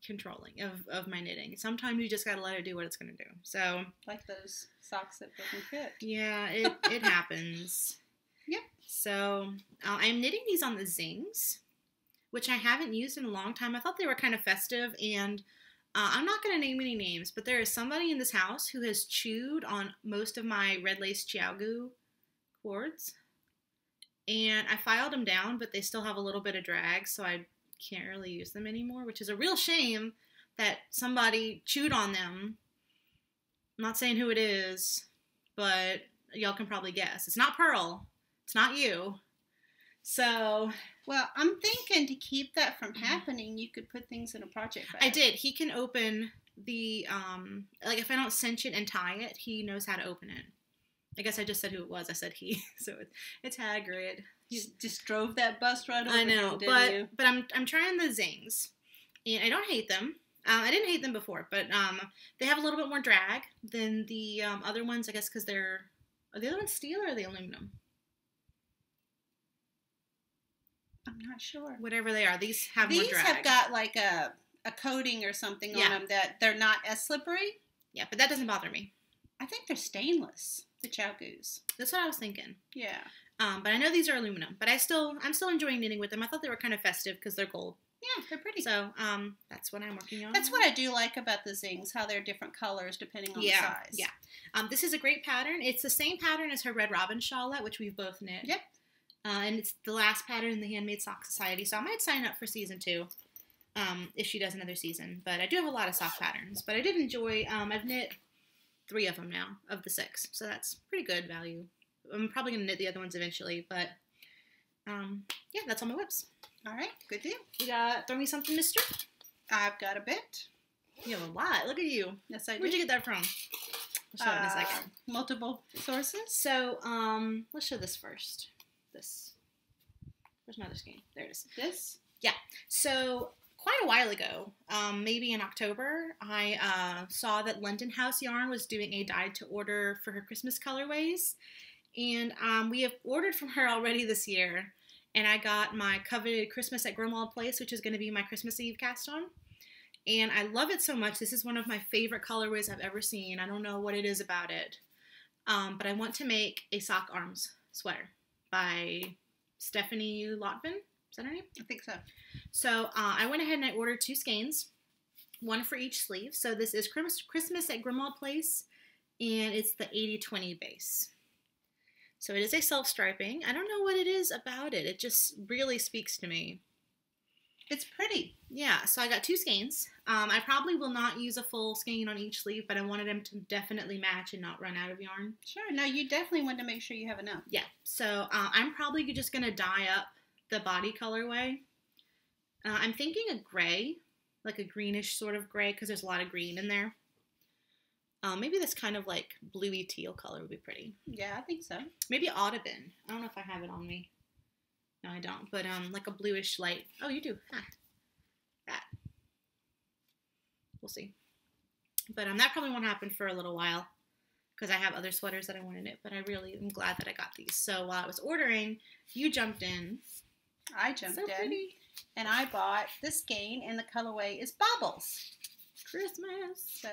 controlling of my knitting. Sometimes you just got to let it do what it's going to do. So like those socks that doesn't fit. Yeah, it happens. Yep. So I'm knitting these on the Zings, which I haven't used in a long time. I thought they were kind of festive, and I'm not going to name any names, but there is somebody in this house who has chewed on most of my red lace Chiaogu cords, and I filed them down, but they still have a little bit of drag, so I can't really use them anymore, which is a real shame that somebody chewed on them. I'm not saying who it is, but y'all can probably guess. It's not Pearl. It's not you. So... Well, I'm thinking to keep that from happening, you could put things in a project bag. I did. He can open the, like if I don't cinch it and tie it, he knows how to open it. I guess I just said who it was. I said he. So it's Hagrid. You just drove that bus right over. I know, him, didn't you? but I'm trying the Zings, and I don't hate them. I didn't hate them before, but they have a little bit more drag than the other ones. I guess because are the other ones steel or are they aluminum? I'm not sure. Whatever they are, these have more drag. These have got like a coating or something on them that they're not as slippery. Yeah, but that doesn't bother me. I think they're stainless, the Chiaogus. That's what I was thinking. Yeah. But I know these are aluminum. But I'm still enjoying knitting with them. I thought they were kind of festive because they're gold. Yeah, they're pretty. So that's what I'm working on. That's what I do like about the Zings, how they're different colors depending on the size. Yeah. This is a great pattern. It's the same pattern as her Red Robin shawlette, which we've both knit. Yep. And it's the last pattern in the Handmade Sock Society, so I might sign up for season 2 if she does another season. But I do have a lot of sock patterns. But I did enjoy, I've knit 3 of them now, of the 6. So that's pretty good value. I'm probably going to knit the other ones eventually, but yeah, that's all my whips. All right, good deal. You got throw me something, mister? I've got a bit. You have a lot. Look at you. Yes, I do. Where'd you get that from? I'll show it in a second. Multiple sources. So, let's show this first. Where's my other skein? There it is. This? Yeah. So quite a while ago, maybe in October, I saw that London House Yarn was doing a dyed to order for her Christmas colorways. And we have ordered from her already this year. And I got my coveted Christmas at Grimwald Place, which is going to be my Christmas Eve cast on. And I love it so much. This is one of my favorite colorways I've ever seen. I don't know what it is about it. But I want to make a sock arms sweater by Stephanie Lotvin. Is that her name? I think so. So I went ahead and I ordered 2 skeins, one for each sleeve. So this is Christmas at Grimwald Place, and it's the 80-20 base. So it is a self-striping. I don't know what it is about it. It just really speaks to me. It's pretty. Yeah, so I got 2 skeins. I probably will not use a full skein on each sleeve, but I wanted them to definitely match and not run out of yarn. Sure. No, you definitely want to make sure you have enough. Yeah, so I'm probably just going to dye up the body colorway. I'm thinking a gray, like a greenish sort of gray, because there's a lot of green in there. Maybe this kind of like bluey teal color would be pretty. Yeah, I think so. Maybe Audubon. I don't know if I have it on me. No, I don't. But like a bluish light. Oh, you do. Ah, that. We'll see. But that probably won't happen for a little while because I have other sweaters that I want to knit. But I really am glad that I got these. So while I was ordering, you jumped in. I jumped in. Pretty. And I bought the skein, and the colorway is Baubles. Christmas. So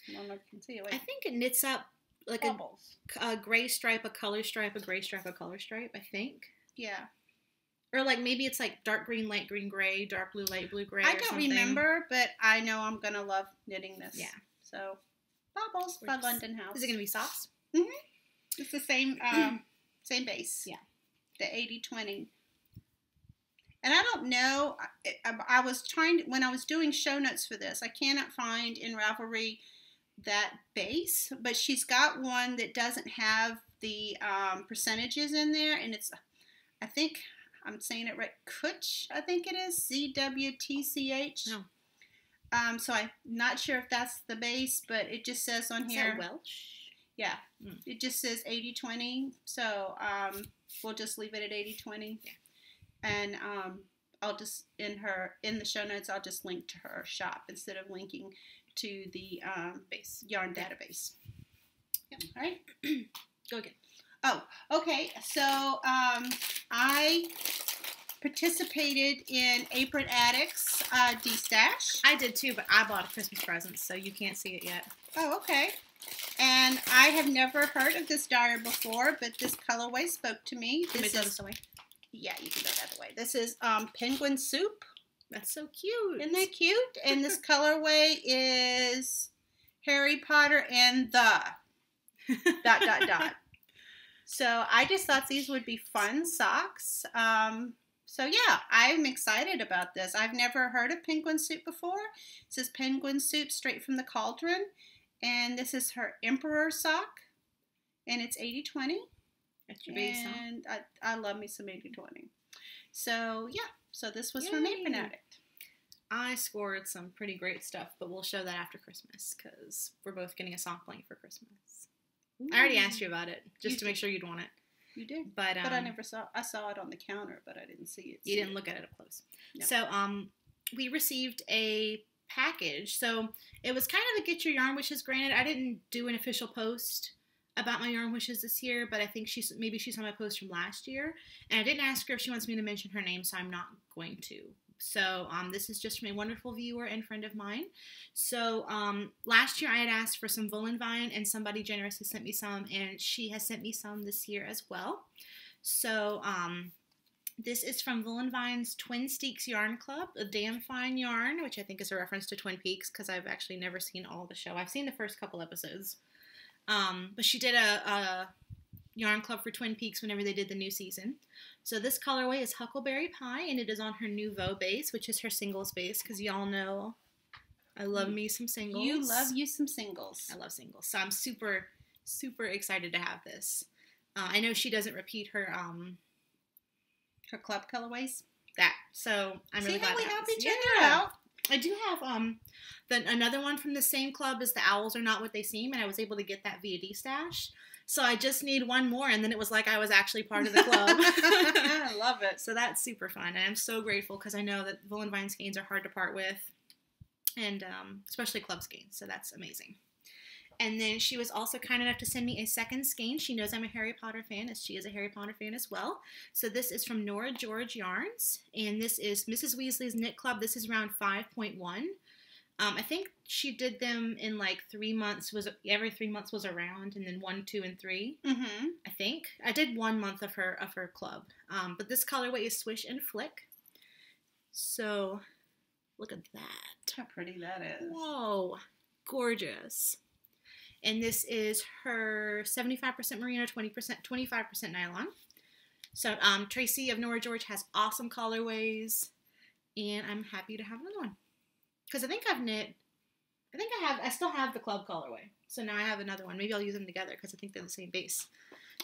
I don't know if you can see it. Wait. I think it knits up like a gray stripe, a color stripe, a gray stripe, a color stripe, I think. Yeah. Or like maybe it's like dark green, light green, gray, dark blue, light blue, gray. I don't remember, but I know I'm going to love knitting this. Yeah. So, Baubles by London House. Is it going to be socks? Mm-hmm. It's the same same base. Yeah. The 80-20. And I don't know, I was trying, when I was doing show notes for this, I cannot find in Ravelry that base, but she's got one that doesn't have the percentages in there, and it's, I think, I'm saying it right, Kutch, I think it is, ZWTCH. No. So I'm not sure if that's the base, but it just says on here. Is that Welsh? Yeah. It just says 80-20, so we'll just leave it at 80-20. Yeah. And I'll just, in the show notes, I'll just link to her shop instead of linking to the base yarn database. Yep. All right. Go again. Oh, okay. So I participated in Apron Addicts D-Stash. I did too, but I bought a Christmas present, so you can't see it yet. Oh, okay. And I have never heard of this dyer before, but this colorway spoke to me. This is away. Yeah, you can go that way. This is Penguin Soup. That's so cute. Isn't that cute? And this colorway is Harry Potter and the ... So I just thought these would be fun socks. So yeah, I'm excited about this. I've never heard of Penguin Soup before. It says Penguin Soup straight from the cauldron. And this is her Emperor sock. And it's 80-20. That's your base, huh? And I love me some 80-20. So yeah, so this was Yay. from Apron Addict. I scored some pretty great stuff, but we'll show that after Christmas because we're both getting a sock blanket for Christmas. Ooh. I already asked you about it just to make sure you'd want it. You did, but I never saw. I saw it on the counter, but I didn't see it. You didn't look at it up close. No. So we received a package. So it was kind of a get your yarn wishes. Granted, I didn't do an official post about my yarn wishes this year, but I think she saw my post from last year, and I didn't ask her if she wants me to mention her name, so I'm not going to. So this is just from a wonderful viewer and friend of mine. So last year I had asked for some Woolen Vine, and somebody generously sent me some, and she has sent me some this year as well. So this is from Woolen Vine's Twin Steaks Yarn Club, a damn fine yarn, which I think is a reference to Twin Peaks because I've actually never seen all the show. I've seen the first couple episodes. But she did a yarn club for Twin Peaks whenever they did the new season. So this colorway is Huckleberry Pie, and it is on her Nouveau base, which is her singles base, because y'all know I love me some singles. You love you some singles. I love singles. So I'm super, super excited to have this. I know she doesn't repeat her club colorways. So I'm really glad how we to have help this. each other out. I do have another one from the same club is The Owls Are Not What They Seem, and I was able to get that via D-Stash. So I just need one more, and then it was like I was actually part of the club. I love it. So that's super fun, and I'm so grateful because I know that Woolen Vine skeins are hard to part with, and especially club skeins, so that's amazing. And then she was also kind enough to send me a second skein. She knows I'm a Harry Potter fan, as she is a Harry Potter fan as well. So this is from Nora George Yarns, and this is Mrs. Weasley's Knit Club. This is round 5.1. I think she did them in like 3 months. Every 3 months was a round, and then 1, 2, and 3. Mm-hmm. I think I did 1 month of her club. But this colorway is Swish and Flick. So look at that. How pretty that is. Whoa, gorgeous. And this is her 75% merino, 25% nylon. So Tracy of Nora George has awesome colorways. and I'm happy to have another one. Because I think I still have the club colorway. So now I have another one. Maybe I'll use them together because I think they're the same base.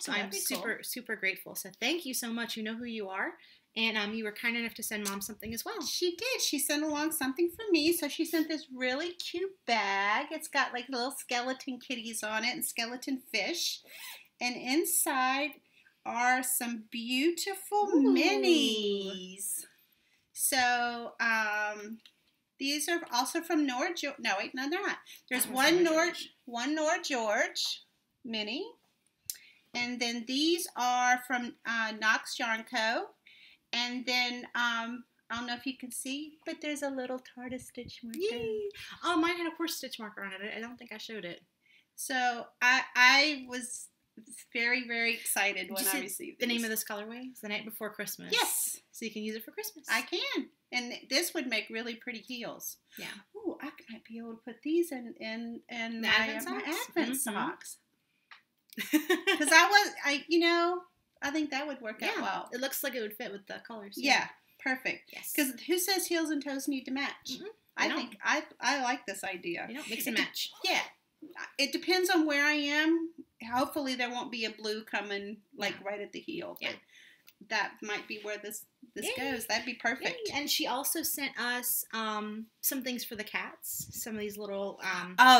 So I'm super, super grateful. So thank you so much. You know who you are. And you were kind enough to send Mom something as well. She did. She sent along something for me. So she sent this really cute bag. It's got like little skeleton kitties on it and skeleton fish. And inside are some beautiful minis. So, these are also from Nora George. No, wait, no, they're not. There's one Nora George mini. And then these are from Knox Yarn Co. And then, I don't know if you can see, but there's a little TARDIS stitch marker. Yay! Oh, mine had a horse stitch marker on it. I don't think I showed it. So, I was very, very excited when I received the name of this colorway? It's the night before Christmas. Yes. So you can use it for Christmas. I can. And this would make really pretty heels. Yeah. Ooh, I might be able to put these in my Advent socks. Because I think that would work out well. It looks like it would fit with the colors. Yeah, perfect. Yes. Because who says heels and toes need to match? Mm-hmm. I think I like this idea. You know, mix and match. Yeah. It depends on where I am. Hopefully there won't be a blue coming right at the heel. But that might be where this goes. That'd be perfect. Yay. And she also sent us some things for the cats. Some of these little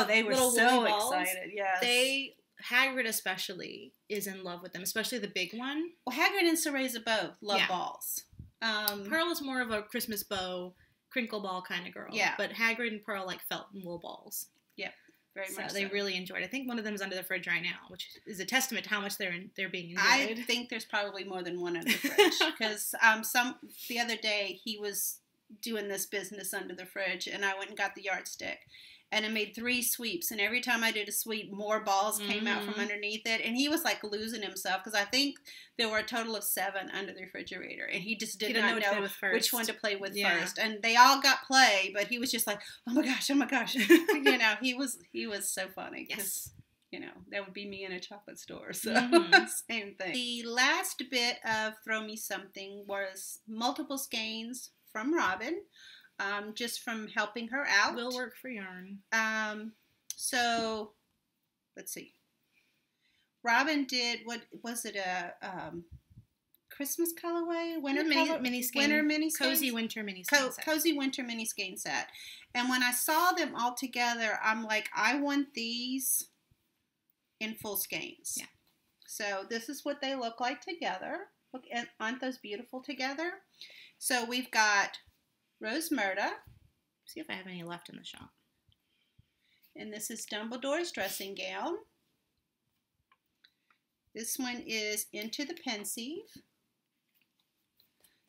they were so excited. Yes. Hagrid especially is in love with them, especially the big one. Well, Hagrid and Cereza both love balls. Pearl is more of a Christmas bow, crinkle ball kind of girl. Yeah. But Hagrid and Pearl like felt and wool balls. Yep. Very much so. They really enjoyed it. I think one of them is under the fridge right now, which is a testament to how much they're being enjoyed. I think there's probably more than one under the fridge because the other day he was doing this business under the fridge, and I went and got the yardstick, and I made 3 sweeps, and every time I did a sweep, more balls came out from underneath it, and he was like losing himself because I think there were a total of 7 under the refrigerator, and he just did not know which one to play with first, and they all got play, but he was just like, oh my gosh, he was so funny because that would be me in a chocolate store, so same thing. The last bit of Throw Me Something was multiple skeins from Robin. Just from helping her out. Will work for yarn. So, let's see. Robin did, what was it, a Christmas colorway? Winter mini skein. Winter mini skein. Cozy winter mini skein set. Cozy winter mini skein set. And when I saw them all together, I'm like, I want these in full skeins. Yeah. So, this is what they look like together. Look, aren't those beautiful together? So, we've got Rose Murda. See if I have any left in the shop. And this is Dumbledore's dressing gown. This one is Into the Pensieve.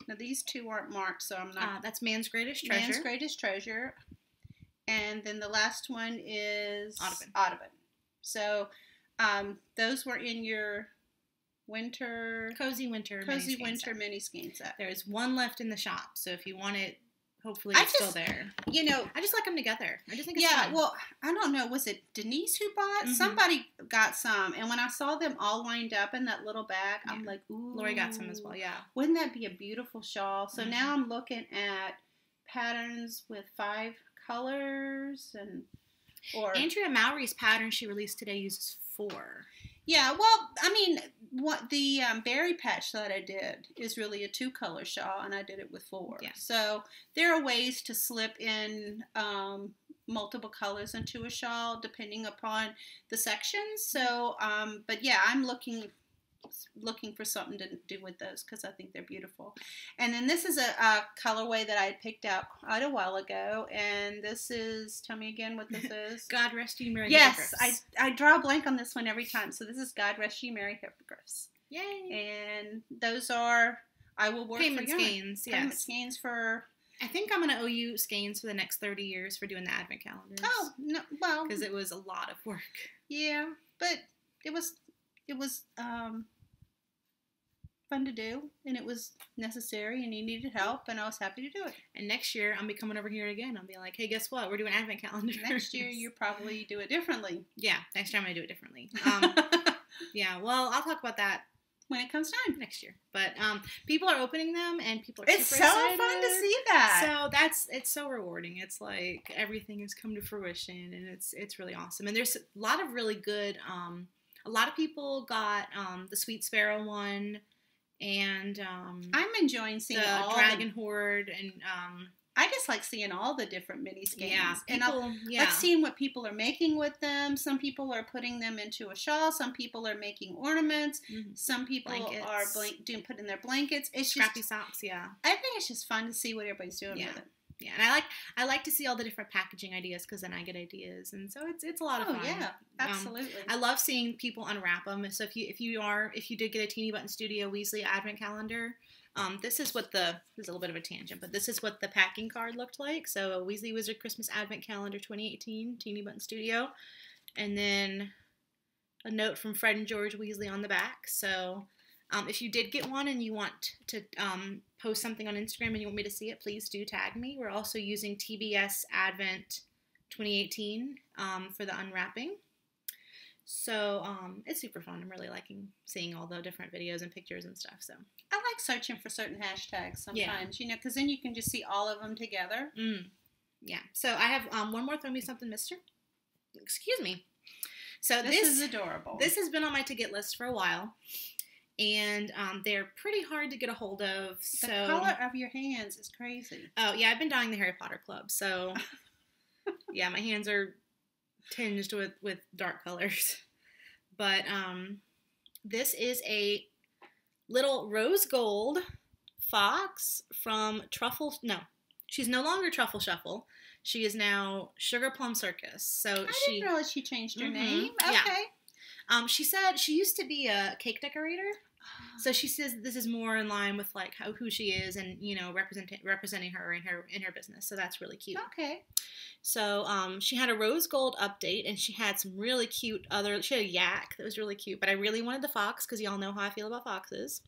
Now these 2 aren't marked, so I'm not. That's Man's Greatest Treasure. Man's Greatest Treasure. And then the last one is Audubon. So those were in your Cozy winter mini skein set. There is 1 left in the shop, so if you want it, hopefully it's still there. I just like them together. I just think it's fun. Well, I don't know. Was it Denise who bought? Somebody got some. And when I saw them all lined up in that little bag, I'm like, ooh. Lori got some as well, yeah. Wouldn't that be a beautiful shawl? So now I'm looking at patterns with 5 colors. Andrea Mowry's pattern she released today uses 4. Yeah, well, I mean, what the berry patch that I did is really a 2-color shawl, and I did it with 4. Yeah. So there are ways to slip in multiple colors into a shawl depending upon the sections. So, but yeah, I'm looking for something to do with those because I think they're beautiful. And then this is a colorway that I had picked out quite a while ago, and this is, tell me again what this is. God Rest You Merry Hippogriffs. Yes, I draw a blank on this one every time. So this is God Rest You Merry Hippogriffs. Yay! And those are, I will work payment for skeins. Yes. Payment skeins for. I think I'm going to owe you skeins for the next 30 years for doing the advent calendars. Oh, no, well. Because it was a lot of work. Yeah, but it was fun to do, and it was necessary, and you needed help, and I was happy to do it. And next year, I'll be coming over here again. I'll be like, hey, guess what? We're doing advent calendars. Next year, you probably do it differently. Yeah, next year I'm going to do it differently. Yeah, well, I'll talk about that when it comes time. Next year. But people are opening them, and people are It's super so excited. fun to see that. So it's so rewarding. It's like everything has come to fruition, and it's really awesome. And there's a lot of really good. A lot of people got the Sweet Sparrow one, and I'm enjoying seeing the all Dragon Horde, and I just like seeing all the different mini skeins. yeah, And yeah. like seeing what people are making with them. Some people are putting them into a shawl. Some people are making ornaments. Mhm. Some people Blankets. are putting their blankets. It's Scrappy just socks, yeah. I think it's just fun to see what everybody's doing Yeah. with it. Yeah, and I like to see all the different packaging ideas because then I get ideas, and so it's a lot of fun. Oh yeah, absolutely. I love seeing people unwrap them. So if you did get a Teeny Button Studio Weasley Advent Calendar, this is a little bit of a tangent, but this is what the packing card looked like. So a Weasley Wizard Christmas Advent Calendar 2018 Teeny Button Studio, and then a note from Fred and George Weasley on the back. So if you did get one and you want to post something on Instagram and you want me to see it, please do tag me. We're also using TBS Advent 2018 for the unwrapping. So it's super fun. I'm really liking seeing all the different videos and pictures and stuff. So I like searching for certain hashtags sometimes, because then you can just see all of them together. Yeah. So I have one more Throw Me Something, Mister. Excuse me. So this is adorable. This has been on my to-get list for a while. And they're pretty hard to get a hold of. So the color of your hands is crazy. Oh, yeah, I've been dyeing the Harry Potter Club. So, yeah, my hands are tinged with dark colors. But this is a little rose gold fox from she's no longer Truffle Shuffle. She is now Sugar Plum Circus. So I didn't realize she changed her name. Okay. Yeah. She said she used to be a cake decorator. So she says this is more in line with like who she is and representing her in her business. So that's really cute. Okay. So she had a rose gold update and she had some really cute she had a yak that was really cute, but I really wanted the fox because y'all know how I feel about foxes.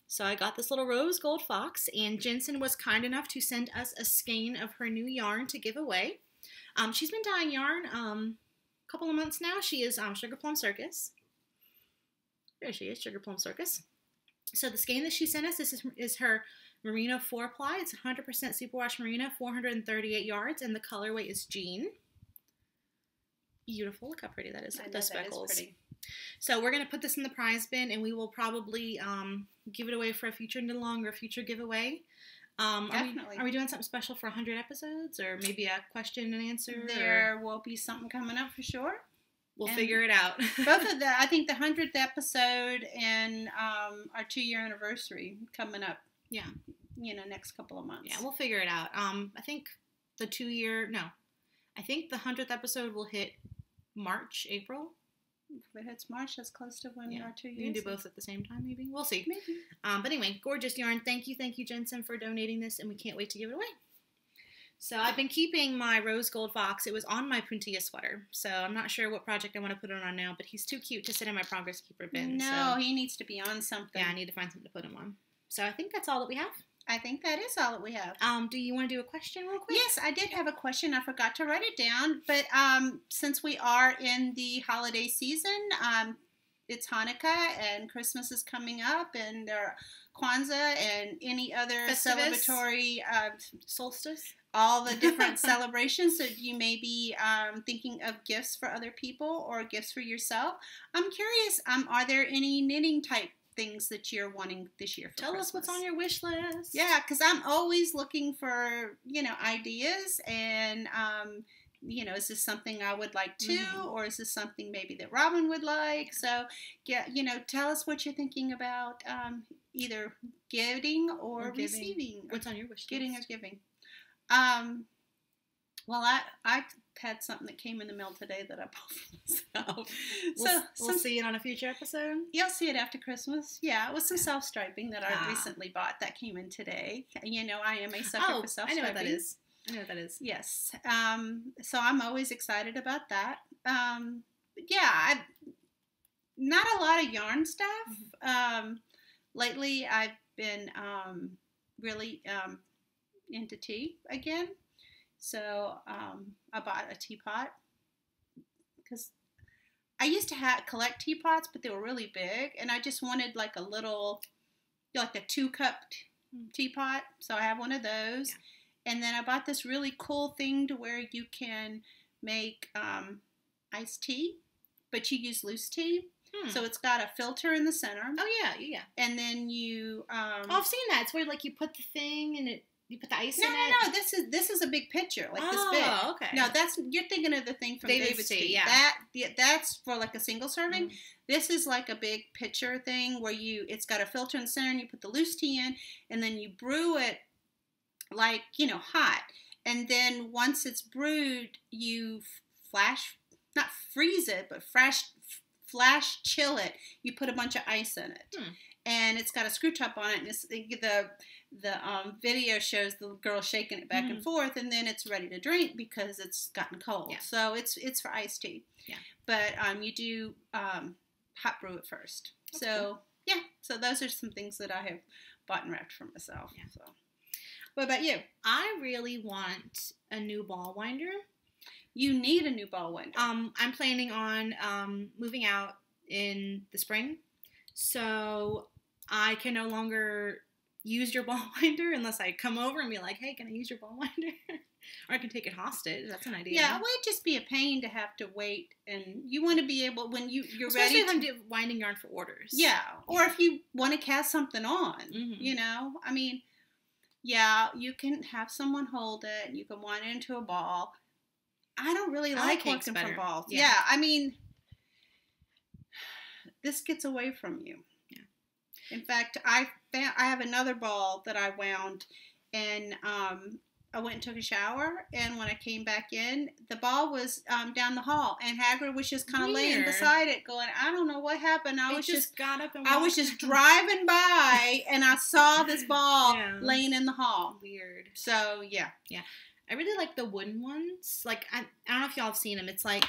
So I got this little rose gold fox, and Jensen was kind enough to send us a skein of her new yarn to give away. She's been dyeing yarn a couple of months now. She is Sugar Plum Circus. There she is, Sugar Plum Circus. So the skein that she sent us, this is her Merino 4-ply. It's 100% superwash Merino, 438 yards, and the colorway is Jean. Beautiful. Look how pretty that is with those speckles. That is pretty. So we're going to put this in the prize bin, and we will probably give it away for a future knit-along or a future giveaway. Definitely. Are we doing something special for 100 episodes, or maybe a question and answer? There will be something coming up for sure. We'll figure it out. Both of I think the 100th episode and our 2-year anniversary coming up. Yeah. Next couple of months. Yeah, we'll figure it out. I think the 100th episode will hit March, April. If it hits March, that's close to when our 2 years. We can do both at the same time, maybe. We'll see. Maybe. But anyway, gorgeous yarn. Thank you, Jensen, for donating this, and we can't wait to give it away. So I've been keeping my rose gold fox. It was on my puntilla sweater, so I'm not sure what project I want to put it on now, but he's too cute to sit in my progress keeper bin. No, he needs to be on something. Yeah, I need to find something to put him on. So I think that's all that we have. I think that is all that we have. Do you want to do a question real quick? Yes, I did have a question. I forgot to write it down, but since we are in the holiday season, it's Hanukkah and Christmas is coming up, and there are Kwanzaa and any other celebratory solstice. All the different celebrations that you may be thinking of gifts for other people or gifts for yourself. I'm curious, are there any knitting type things that you're wanting this year for Tell Christmas? us what's on your wish list. Yeah, because I'm always looking for, ideas and, is this something I would like too, or is this something maybe that Robin would like? So, yeah, tell us what you're thinking about either getting or receiving. What's on your wish list? Getting or giving. Well, I had something that came in the mail today that I bought for myself. We'll see it on a future episode. You'll see it after Christmas. Yeah, it was some self-striping that I recently bought that came in today. I am a sucker for self-striping. I know what that is. Yes. So I'm always excited about that. Not a lot of yarn stuff. Lately, I've been really into tea again. So I bought a teapot because I used to collect teapots, but they were really big, and I just wanted like a little, like a 2-cup teapot. So I have one of those. Yeah. And then I bought this really cool thing to where you can make iced tea, but you use loose tea. So it's got a filter in the center. Oh yeah. And then you Oh, I've seen that. It's where like you put the thing and you put the ice in it. No. This is a big pitcher, like this big. Oh, okay. No, you're thinking of the thing from David's Tea. Yeah. That's for like a single serving. This is like a big pitcher thing where it's got a filter in the center and you put the loose tea in, and then you brew it like, hot. And then once it's brewed, you not freeze it, but flash chill it. You put a bunch of ice in it. And it's got a screw top on it, and the video shows the girl shaking it back and forth, and then it's ready to drink because it's gotten cold. Yeah. So it's for iced tea. Yeah. But you do hot brew it first. That's so cool. yeah. So those are some things that I have bought and wrapped for myself. Yeah. So what about you? I really want a new ball winder. You need a new ball winder. I'm planning on moving out in the spring, so I can no longer use your ball winder unless I come over and be like, hey, can I use your ball winder? Or I can take it hostage. That's an idea. Yeah, it would just be a pain to have to wait, and you want to be able, when you're especially ready if I'm winding yarn for orders. Yeah, or if you want to cast something on, I mean, yeah, you can have someone hold it, and you can wind it into a ball. I don't really like working from balls. Yeah, I mean, this gets away from you. Yeah. In fact, I have another ball that I wound, and I went and took a shower, and when I came back in, the ball was down the hall, and Hagrid was just kind of laying beside it, going, I don't know what happened. I was just driving by, and I saw this ball laying in the hall. Weird. So yeah. I really like the wooden ones. Like, I don't know if y'all have seen them. It's like,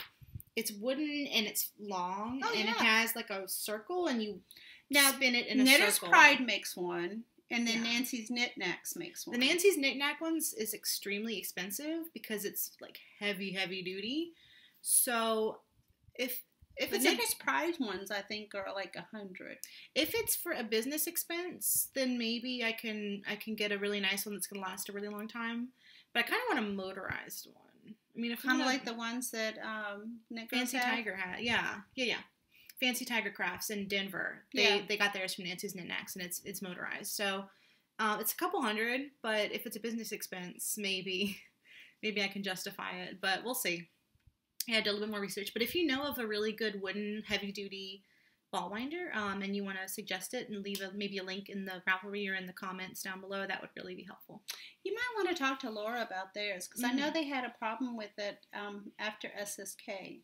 it's wooden and it's long, and it has like a circle, and you spin it in a circle. Knitter's Pride makes one, and then Nancy's Knickknacks makes one. The Nancy's Knickknack ones is extremely expensive because it's like heavy duty. So if it's Knitter's Pride ones, I think are like $100. If it's for a business expense, then maybe I can get a really nice one that's gonna last a really long time. But I kind of want a motorized one. I mean, if kind of like the ones that Fancy Tiger had. Yeah. Fancy Tiger Crafts in Denver. They got theirs from Nancy's Knickknacks, and it's motorized. So it's a couple $100, but if it's a business expense, maybe I can justify it. But we'll see. I had to do a little bit more research. But if you know of a really good wooden heavy duty ball winder, and you want to suggest it and leave maybe a link in the Ravelry or in the comments down below, that would really be helpful. You might want to talk to Laura about theirs, because I know they had a problem with it after SSK.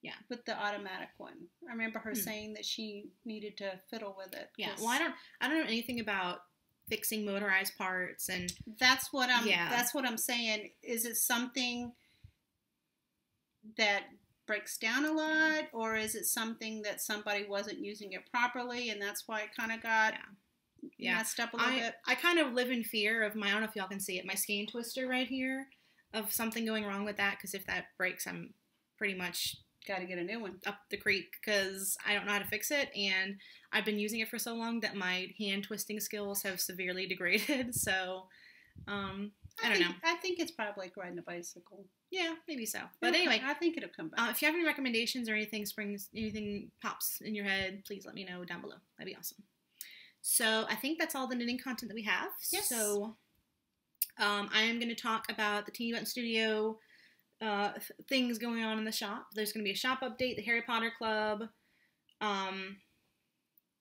Yeah, with the automatic one. I remember her saying that she needed to fiddle with it. Yeah, well, I don't know anything about fixing motorized parts, and that's what I'm saying. Is it something that breaks down a lot, or is it something that somebody wasn't using it properly, and that's why it kind of got messed up a little bit? I kind of live in fear of I don't know if y'all can see it, my skein twister right here, of something going wrong with that, because if that breaks, I'm pretty much got to get a new one up the creek, because I don't know how to fix it, and I've been using it for so long that my hand twisting skills have severely degraded. So I don't know. I think it's probably like riding a bicycle. Yeah, maybe so. But anyway, I think it'll come back. If you have any recommendations or anything pops in your head, please let me know down below. That'd be awesome. So I think that's all the knitting content that we have. Yes. So I am going to talk about the Teeny Button Studio things going on in the shop. There's going to be a shop update, the Harry Potter Club, and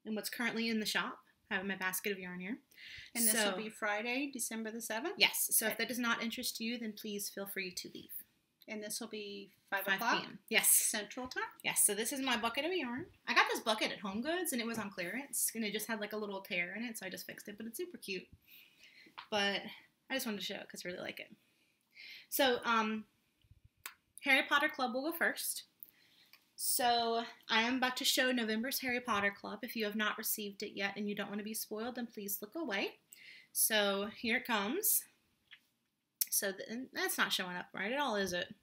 what's currently in the shop. I have my basket of yarn here. And this will be Friday, December the 7th? Yes. So if that does not interest you, then please feel free to leave. And this will be 5 p.m. Yes. Central Time? Yes. So this is my bucket of yarn. I got this bucket at Home Goods, and it was on clearance, and it just had like a little tear in it, so I just fixed it. But it's super cute. But I just wanted to show it because I really like it. So Harry Potter Club will go first. So I am about to show November's Harry Potter Club. If you have not received it yet and you don't want to be spoiled, then please look away. So here it comes. So that's not showing up right at all, is it?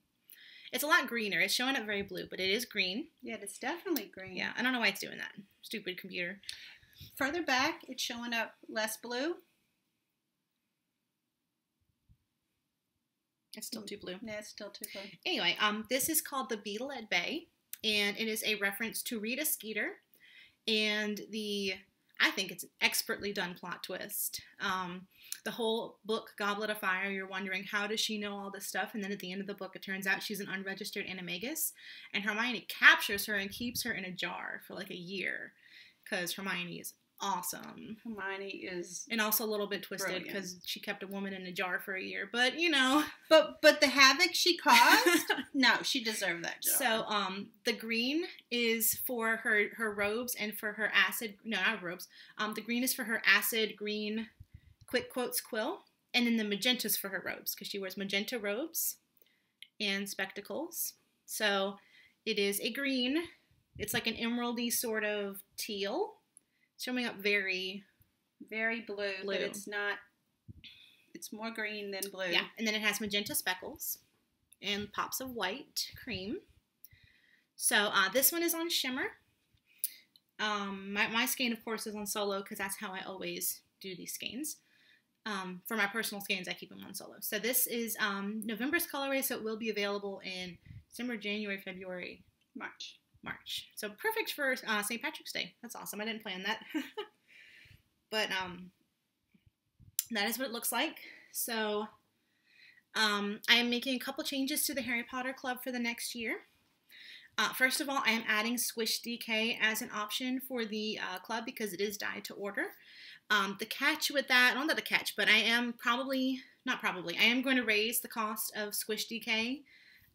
It's a lot greener. It's showing up very blue, but it is green. Yeah, it's definitely green. Yeah, I don't know why it's doing that. Stupid computer. Further back, it's showing up less blue. It's still too blue. Yeah, it's still too blue. Anyway, this is called The Beetle at Bay, and it is a reference to Rita Skeeter and I think it's an expertly done plot twist. The whole book, Goblet of Fire, you're wondering, how does she know all this stuff? And then at the end of the book, it turns out she's an unregistered animagus, and Hermione captures her and keeps her in a jar for like a year, because Hermione is awesome. Hermione is, and also a little bit twisted because she kept a woman in a jar for a year. But you know, but the havoc she caused, no, she deserved that jar. So the green is for her robes and for her acid. No, not robes. The green is for her acid green quick quotes quill, and then the magenta's for her robes because she wears magenta robes and spectacles. So it is a green. It's like an emeraldy sort of teal. Showing up very, very blue, but it's not, it's more green than blue. Yeah, and then it has magenta speckles and pops of white cream. So this one is on shimmer. My skein, of course, is on solo because that's how I always do these skeins. For my personal skeins, I keep them on solo. So this is November's colorway, so it will be available in December, January, February, March. So perfect for St. Patrick's Day. That's awesome. I didn't plan that. But that is what it looks like. So I am making a couple changes to the Harry Potter Club for the next year. First of all, I am adding Swish DK as an option for the club because it is dyed to order. The catch with that, not the catch, but I am I am going to raise the cost of Swish DK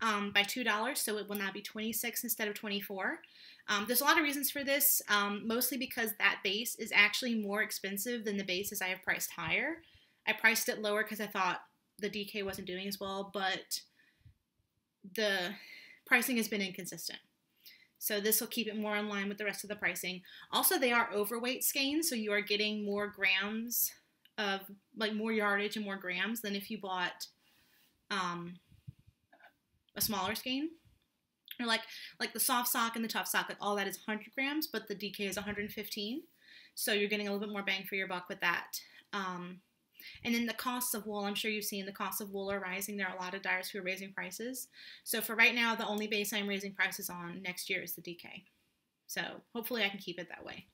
by $2, so it will now be $26 instead of $24. There's a lot of reasons for this, mostly because that base is actually more expensive than the bases I have priced higher. I priced it lower because I thought the DK wasn't doing as well, but the pricing has been inconsistent. So this will keep it more in line with the rest of the pricing. Also, they are overweight skeins, so you are getting more grams of, like more yardage and more grams than if you bought a smaller skein. Or like the soft sock and the tough sock, like all that is 100 grams, but the DK is 115. So you're getting a little bit more bang for your buck with that. And then the costs of wool, I'm sure you've seen the costs of wool are rising. There are a lot of dyers who are raising prices. So for right now, the only base I'm raising prices on next year is the DK. So hopefully I can keep it that way.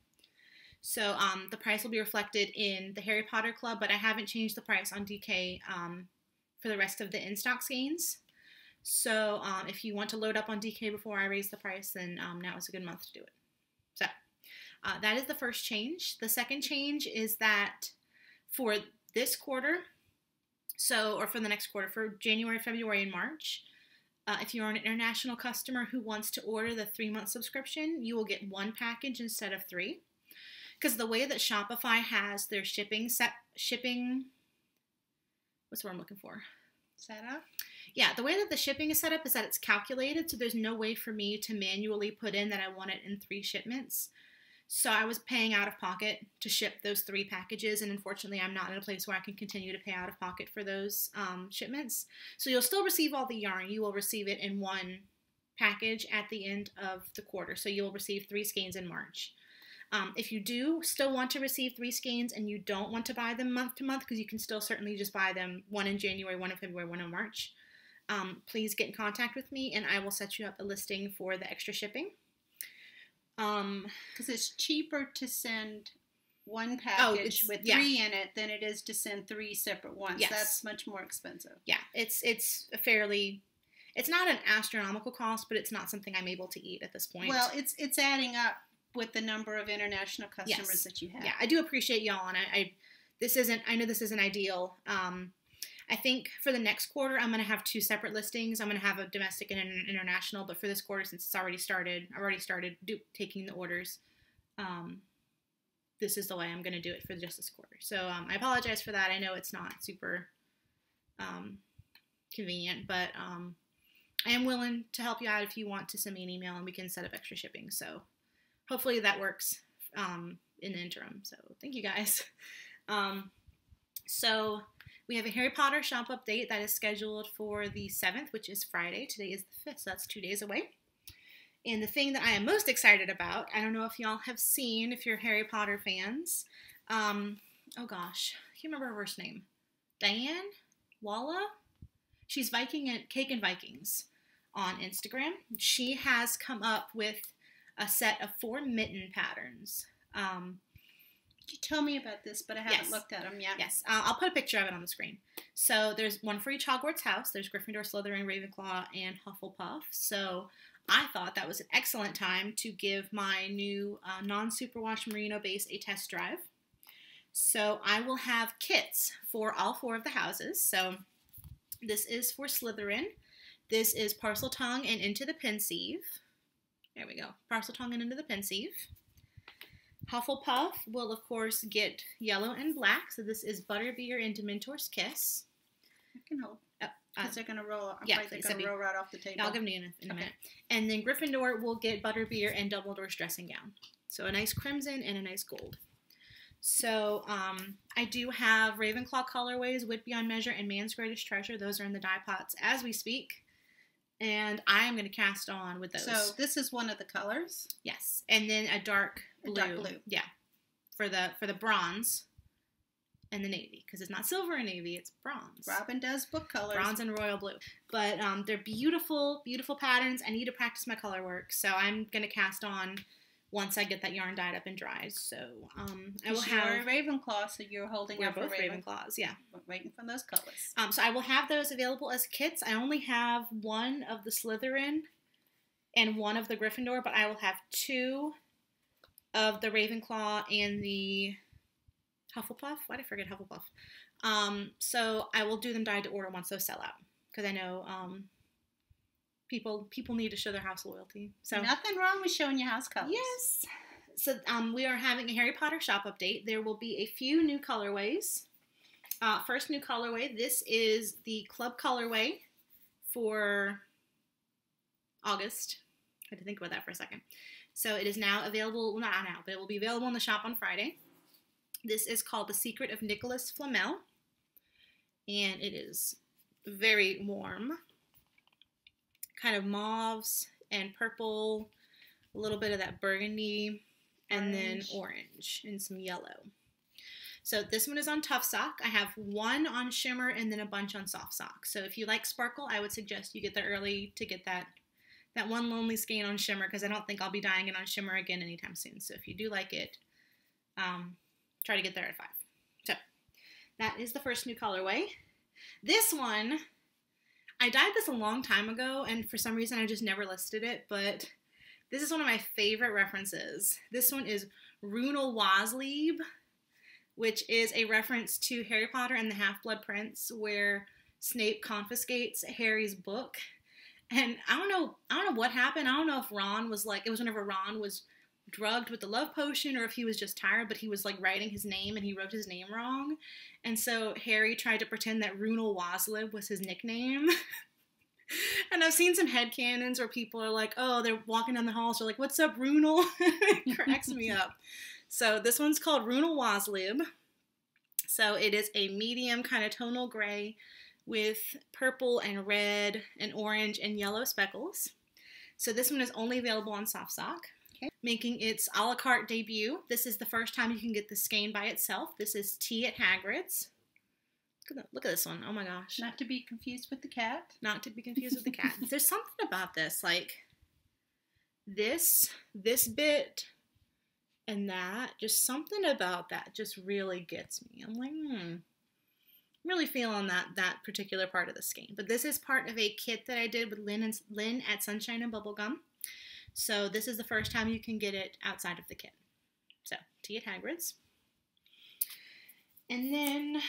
So the price will be reflected in the Harry Potter Club, but I haven't changed the price on DK for the rest of the in-stock skeins. So if you want to load up on DK before I raise the price, then now is a good month to do it. So that is the first change. The second change is that for this quarter, or for the next quarter, for January, February, and March, if you're an international customer who wants to order the 3-month subscription, you will get 1 package instead of 3. Because the way that Shopify has their shipping, what's the word I'm looking for? Set up? Yeah, the way that the shipping is set up is that it's calculated, so there's no way for me to manually put in that I want it in 3 shipments. So I was paying out of pocket to ship those 3 packages, and unfortunately I'm not in a place where I can continue to pay out of pocket for those shipments. So you'll still receive all the yarn. You will receive it in 1 package at the end of the quarter, so you'll receive 3 skeins in March. If you do still want to receive 3 skeins and you don't want to buy them month to month, because you can still certainly just buy them 1 in January, 1 in February, 1 in March, please get in contact with me and I will set you up a listing for the extra shipping. Because it's cheaper to send 1 package with 3 in it than it is to send 3 separate ones. Yes. That's much more expensive. Yeah, it's not an astronomical cost, but it's not something I'm able to eat at this point. Well, it's adding up with the number of international customers that you have. Yeah, I do appreciate y'all, and I know this isn't ideal. I think for the next quarter, I'm going to have 2 separate listings. I'm going to have a domestic and an international, but for this quarter, since it's already started, I've already started taking the orders. This is the way I'm going to do it for just this quarter. So I apologize for that. I know it's not super convenient, but I am willing to help you out if you want to send me an email and we can set up extra shipping. So hopefully that works in the interim. So thank you guys. So We have a Harry Potter shop update that is scheduled for the 7th, which is Friday. Today is the 5th, so that's 2 days away. And the thing that I am most excited about, I don't know if y'all have seen, if you're Harry Potter fans, oh gosh, I can't remember her first name. Diane Walla? She's Viking and Cake and Vikings on Instagram. She has come up with a set of 4 mitten patterns. You told me about this, but I haven't looked at them yet. Yes, I'll put a picture of it on the screen. So there's one for each Hogwarts house. There's Gryffindor, Slytherin, Ravenclaw, and Hufflepuff. So I thought that was an excellent time to give my new non-superwash merino base a test drive. So I will have kits for all 4 of the houses. So this is for Slytherin. This is Parseltongue and Into the Pensieve. There we go. Parseltongue and Into the Pensieve. Hufflepuff will, of course, get yellow and black. So this is Butterbeer and Dementor's Kiss. I can hold. Because they're going to roll. I'm yeah, afraid they're going to roll right off the table. I'll give them to you in a minute. And then Gryffindor will get Butterbeer and Dumbledore's dressing gown. So a nice crimson and a nice gold. So I do have Ravenclaw colorways, Wit Beyond Measure, and Man's Greatest Treasure. Those are in the dye pots as we speak. And I am going to cast on with those. So this is one of the colors? Yes. And then a dark blue. A dark blue. Yeah. For the bronze and the navy. Because it's not silver and navy, it's bronze. Robin does book colors. Bronze and royal blue. But they're beautiful, beautiful patterns. I need to practice my color work. So I'm going to cast on once I get that yarn dyed up and dried. So I will have... You're a Ravenclaw, so you're holding up for both Ravenclaws, yeah. Waiting for those colors. So I will have those available as kits. I only have one of the Slytherin and one of the Gryffindor, but I will have 2 of the Ravenclaw and the Hufflepuff. Why did I forget Hufflepuff? So I will do them dyed to order once those sell out. Because I know... People need to show their house loyalty. So nothing wrong with showing your house colors. Yes. So we are having a Harry Potter shop update. There will be a few new colorways. First new colorway. This is the club colorway for August. I had to think about that for a second. So it is now available. Well, not now, but it will be available in the shop on Friday. This is called The Secret of Nicholas Flamel, and it is very warm. Kind of mauves and purple, a little bit of that burgundy, and then orange and some yellow. So this one is on Tough Sock. I have 1 on shimmer and then a bunch on soft sock. So if you like sparkle, I would suggest you get there early to get that one lonely skein on shimmer, because I don't think I'll be dyeing it on shimmer again anytime soon. So if you do like it, try to get there at 5. So that is the first new colorway. This one... I dyed this a long time ago, and for some reason I just never listed it, but this is one of my favorite references. This one is Runel Waslieb, which is a reference to Harry Potter and the Half-Blood Prince, where Snape confiscates Harry's book. And I don't know what happened. I don't know if Ron was like, it was whenever Ron was drugged with the love potion, or if he was just tired, but he was like writing his name and he wrote his name wrong. And so Harry tried to pretend that Runel Waslib was his nickname. And I've seen some headcanons where people are like, oh, they're walking down the halls, they're like, what's up, Runel? It cracks me up. So this one's called Runel Waslib. So it is a medium kind of tonal gray with purple and red and orange and yellow speckles. So this one is only available on Soft Sock. Making its a la carte debut. This is the first time you can get the skein by itself. This is Tea at Hagrid's. Look at this one. Oh my gosh. Not to be confused with the cat. Not to be confused with the cat. There's something about this, like this bit and that, just something about that just really gets me. I'm like, I'm really feeling that particular part of the skein. But this is part of a kit that I did with Lynn at Sunshine and Bubblegum. So this is the first time you can get it outside of the kit. So, Tea at Hagrid's. And then,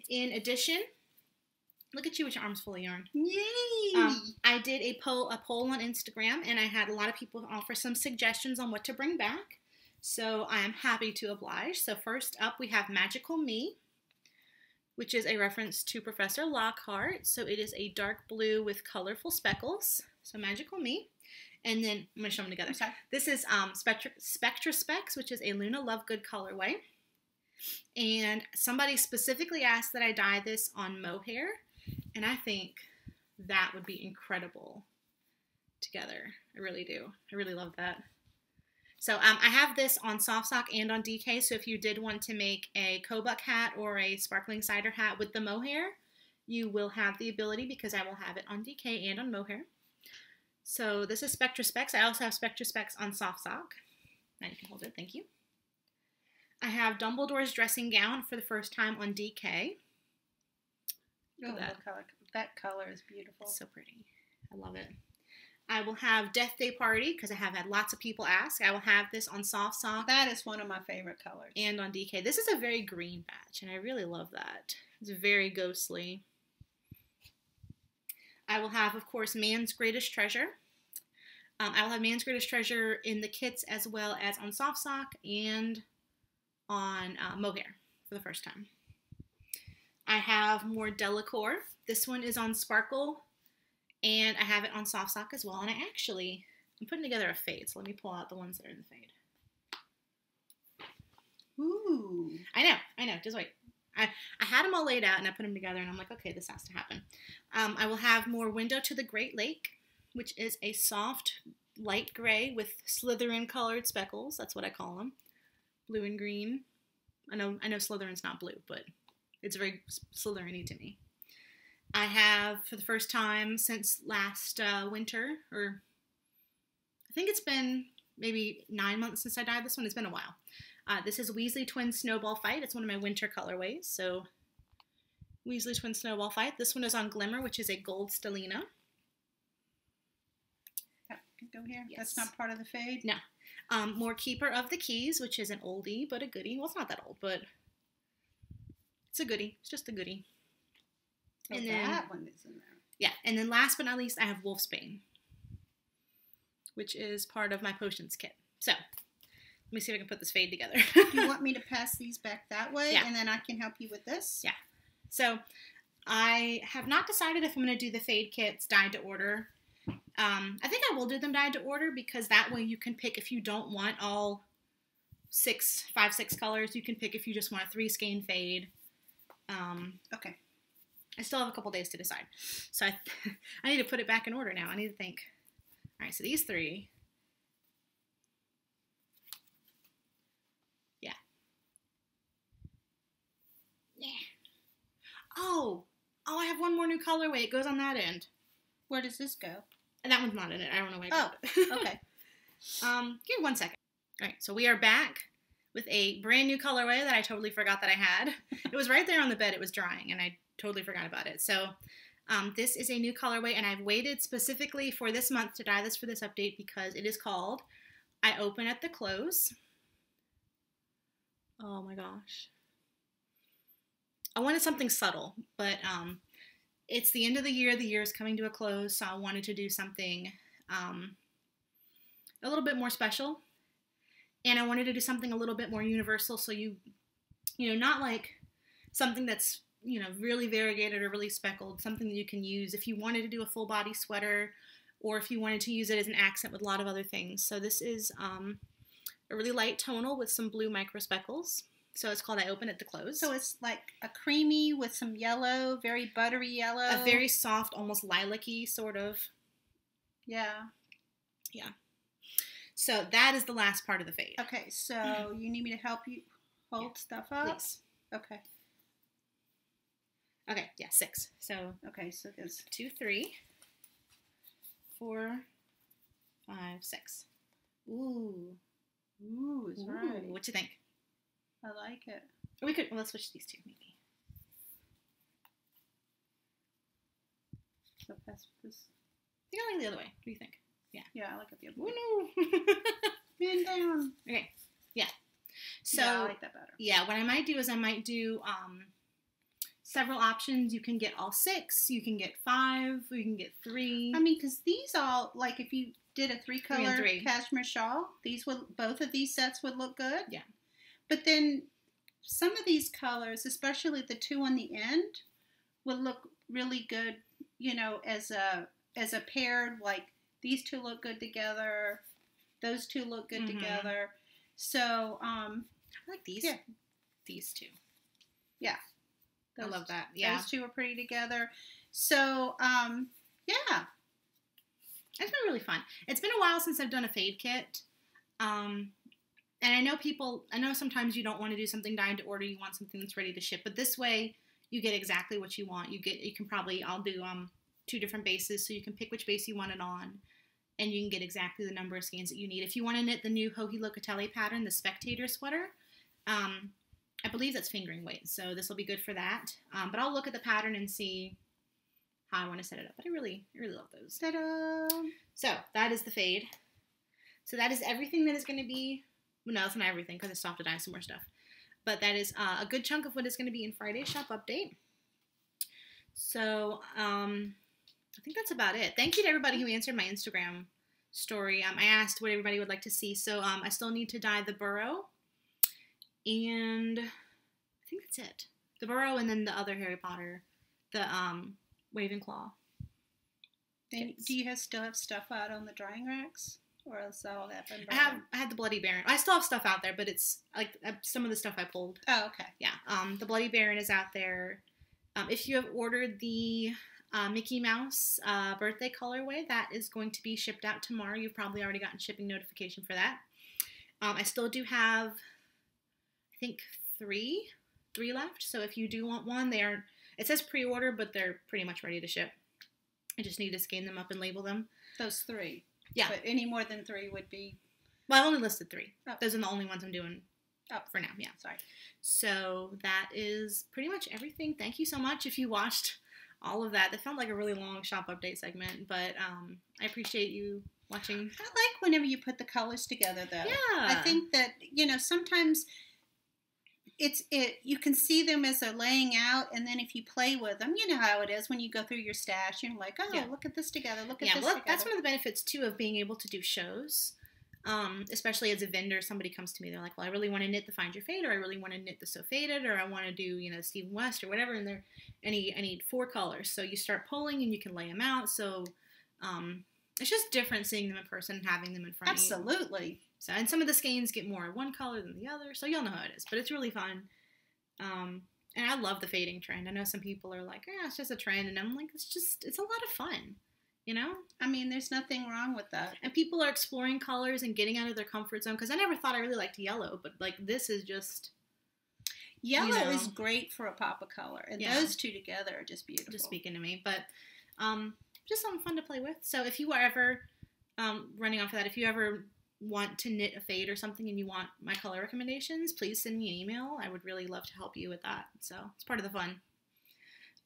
in addition, look at you with your arms full of yarn. Yay! I did a poll on Instagram, and I had a lot of people offer some suggestions on what to bring back. So I am happy to oblige. So first up, we have Magical Me, which is a reference to Professor Lockhart. So it is a dark blue with colorful speckles. So Magical Me. And then, I'm going to show them together. Okay. This is Spectra Specs, which is a Luna Lovegood colorway. And somebody specifically asked that I dye this on mohair, and I think that would be incredible together. I really do. I really love that. So I have this on soft sock and on DK, so if you did want to make a Kobuck hat or a sparkling cider hat with the mohair, you will have the ability because I will have it on DK and on mohair. So this is Spectra Specs. I also have Spectra Specs on soft sock. Now you can hold it, thank you. I have Dumbledore's dressing gown for the first time on DK. Look at that. That color is beautiful. It's so pretty. I love it. I will have Death Day Party because I have had lots of people ask. I will have this on soft sock. That is one of my favorite colors. And on DK. This is a very green batch, and I really love that. It's very ghostly. I will have, of course, Man's Greatest Treasure. I will have Man's Greatest Treasure in the kits as well as on soft sock and on mohair for the first time. I have more Delacour. This one is on sparkle, and I have it on soft sock as well. And I'm putting together a fade, so let me pull out the ones that are in the fade. Ooh. I know, just wait. I had them all laid out, and I put them together, and I'm like, okay, this has to happen. I will have more Window to the Great Lake, which is a soft light gray with Slytherin colored speckles. That's what I call them. Blue and green. I know Slytherin's not blue, but it's very Slytherin-y to me. I have, for the first time since last winter, or I think it's been maybe 9 months since I dyed this one. It's been a while. This is Weasley Twin Snowball Fight. It's one of my winter colorways. So Weasley Twin Snowball Fight. This one is on Glimmer, which is a gold stellina. That can go here. Yes. That's not part of the fade? No. More Keeper of the Keys, which is an oldie, but a goodie. Well, it's not that old, but it's a goodie. It's just a goodie. Oh, and then, that one is in there. Yeah, and then last but not least, I have Wolfsbane, which is part of my potions kit. So, let me see if I can put this fade together. You want me to pass these back that way, yeah, and then I can help you with this? Yeah. So, I have not decided if I'm going to do the fade kits dyed to order. I think I will do them dyed to order because that way you can pick if you don't want all 5, 6 colors. You can pick if you just want a 3 skein fade. Okay. I still have a couple days to decide. So I need to put it back in order now. I need to think. All right, so these 3. Yeah. Yeah. Oh, I have one more new colorway. It goes on that end. Where does this go? And that one's not in it. I don't know why I got it. Okay. Give me 1 second. All right, so we are back with a brand new colorway that I totally forgot that I had. It was right there on the bed. It was drying, and I totally forgot about it. So this is a new colorway, and I've waited specifically for this month to dye this for this update because it is called I Open at the Close. Oh my gosh. I wanted something subtle, but it's the end of the year. The year is coming to a close, so I wanted to do something a little bit more special. And I wanted to do something a little bit more universal, so you know, not like something that's, you know, really variegated or really speckled, something that you can use if you wanted to do a full body sweater or if you wanted to use it as an accent with a lot of other things. So this is a really light tonal with some blue micro speckles. So it's called I Open at the Close. So it's like a creamy with some yellow, very buttery yellow. A very soft, almost lilac-y sort of. Yeah. Yeah. So that is the last part of the fade. Okay, so you need me to help you hold stuff up? Please. Okay. Okay, yeah, 6. So okay, so there's 2, 3, 4, 5, 6. Ooh. Ooh, it's right. What you think? I like it. Let's switch these 2 maybe. So pass this. I think I like the other way. What do you think? Yeah. Yeah, I like it the other way. Oh no. Man down. Okay. Yeah. So yeah, I like that better. Yeah, what I might do is I might do several options. You can get all 6, you can get 5, or you can get 3. I mean, because these all, like if you did a 3-color 3 cashmere shawl, both of these sets would look good. Yeah. But then some of these colors, especially the 2 on the end, would look really good, you know, as a paired, like these 2 look good together, those 2 look good together. So, I like these. Yeah. these two. Yeah. I love that. Yeah. Those two are pretty together. So, yeah. It's been really fun. It's been a while since I've done a fade kit. And I know sometimes you don't want to do something dyed to order. You want something that's ready to ship. But this way, you get exactly what you want. I'll do 2 different bases, so you can pick which base you want it on. And you can get exactly the number of skeins that you need. If you want to knit the new Joji Locatelli pattern, the Spectator sweater, I believe that's fingering weight, so this will be good for that. But I'll look at the pattern and see how I want to set it up. But I really love those. Ta-da! So that is the fade. So that is everything that is going to be. Well, no, it's not everything because I still have to dye some more stuff. But that is a good chunk of what is going to be in Friday's shop update. So I think that's about it. Thank you to everybody who answered my Instagram story. I asked what everybody would like to see. So I still need to dye the burrow. And I think that's it. The burrow and then the other Harry Potter, the Ravenclaw. And do you still have stuff out on the drying racks? Or else all that been I had the Bloody Baron. I still have stuff out there, but it's like some of the stuff I pulled. Oh, okay. Yeah. The Bloody Baron is out there. If you have ordered the Mickey Mouse birthday colorway, that is going to be shipped out tomorrow. You've probably already gotten shipping notification for that. I still do have, I think, three left. So if you do want one, it says pre-order, but they're pretty much ready to ship. I just need to scan them up and label them. Those 3. Yeah. But any more than 3 would be... Well, I only listed 3. Oh. Those are the only ones I'm doing for now. Yeah. Sorry. So that is pretty much everything. Thank you so much if you watched all of that. That felt like a really long shop update segment, but I appreciate you watching. I like whenever you put the colors together, though. Yeah. I think that, sometimes you can see them as they're laying out, and then if you play with them, you know how it is when you go through your stash, you're like, oh, yeah. Look at this together, look at this together. That's one of the benefits, too, of being able to do shows. Especially as a vendor, somebody comes to me, they're like, well, I really want to knit the Find Your Fade, or I really want to knit the So Faded, or I want to do, Stephen West, or whatever, and I need 4 colors. So you start pulling, and you can lay them out, so it's just different seeing them in person and having them in front of you. Absolutely. So, and some of the skeins get more one color than the other, so you'll know how it is. But it's really fun. And I love the fading trend. I know some people are like, yeah, it's just a trend. And I'm like, it's a lot of fun, I mean, there's nothing wrong with that. And people are exploring colors and getting out of their comfort zone. Because I never thought I really liked yellow, but, like, this is just... Yellow is great for a pop of color. And those two together are just beautiful. Just speaking to me. But just something fun to play with. So if you are ever running off of that, if you ever want to knit a fade or something and you want my color recommendations, please send me an email. I would really love to help you with that. So it's part of the fun.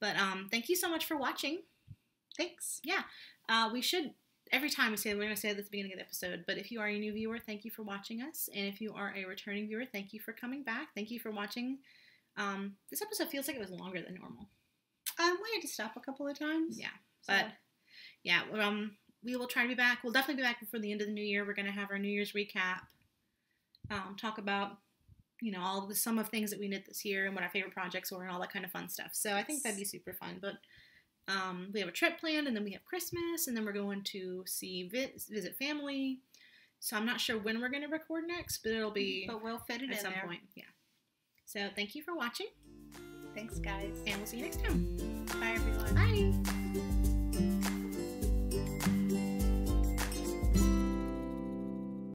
But thank you so much for watching. Thanks. Yeah. We should, every time we're going to say it at the beginning of the episode, but if you are a new viewer, thank you for watching us. And if you are a returning viewer, thank you for coming back. Thank you for watching. This episode feels like it was longer than normal. We had to stop a couple of times. Yeah. But, yeah, we will try to be back. We'll definitely be back before the end of the new year. We're going to have our New Year's recap. Talk about, all the sum of things that we knit this year and what our favorite projects were and all that kind of fun stuff. So I think that'd be super fun. But we have a trip planned, and then we have Christmas, and then we're going to visit family. So I'm not sure when we're going to record next, but it'll be... But we'll fit it at in some there. point. Yeah. So thank you for watching. Thanks, guys. And we'll see you next time. Bye, everyone. Bye.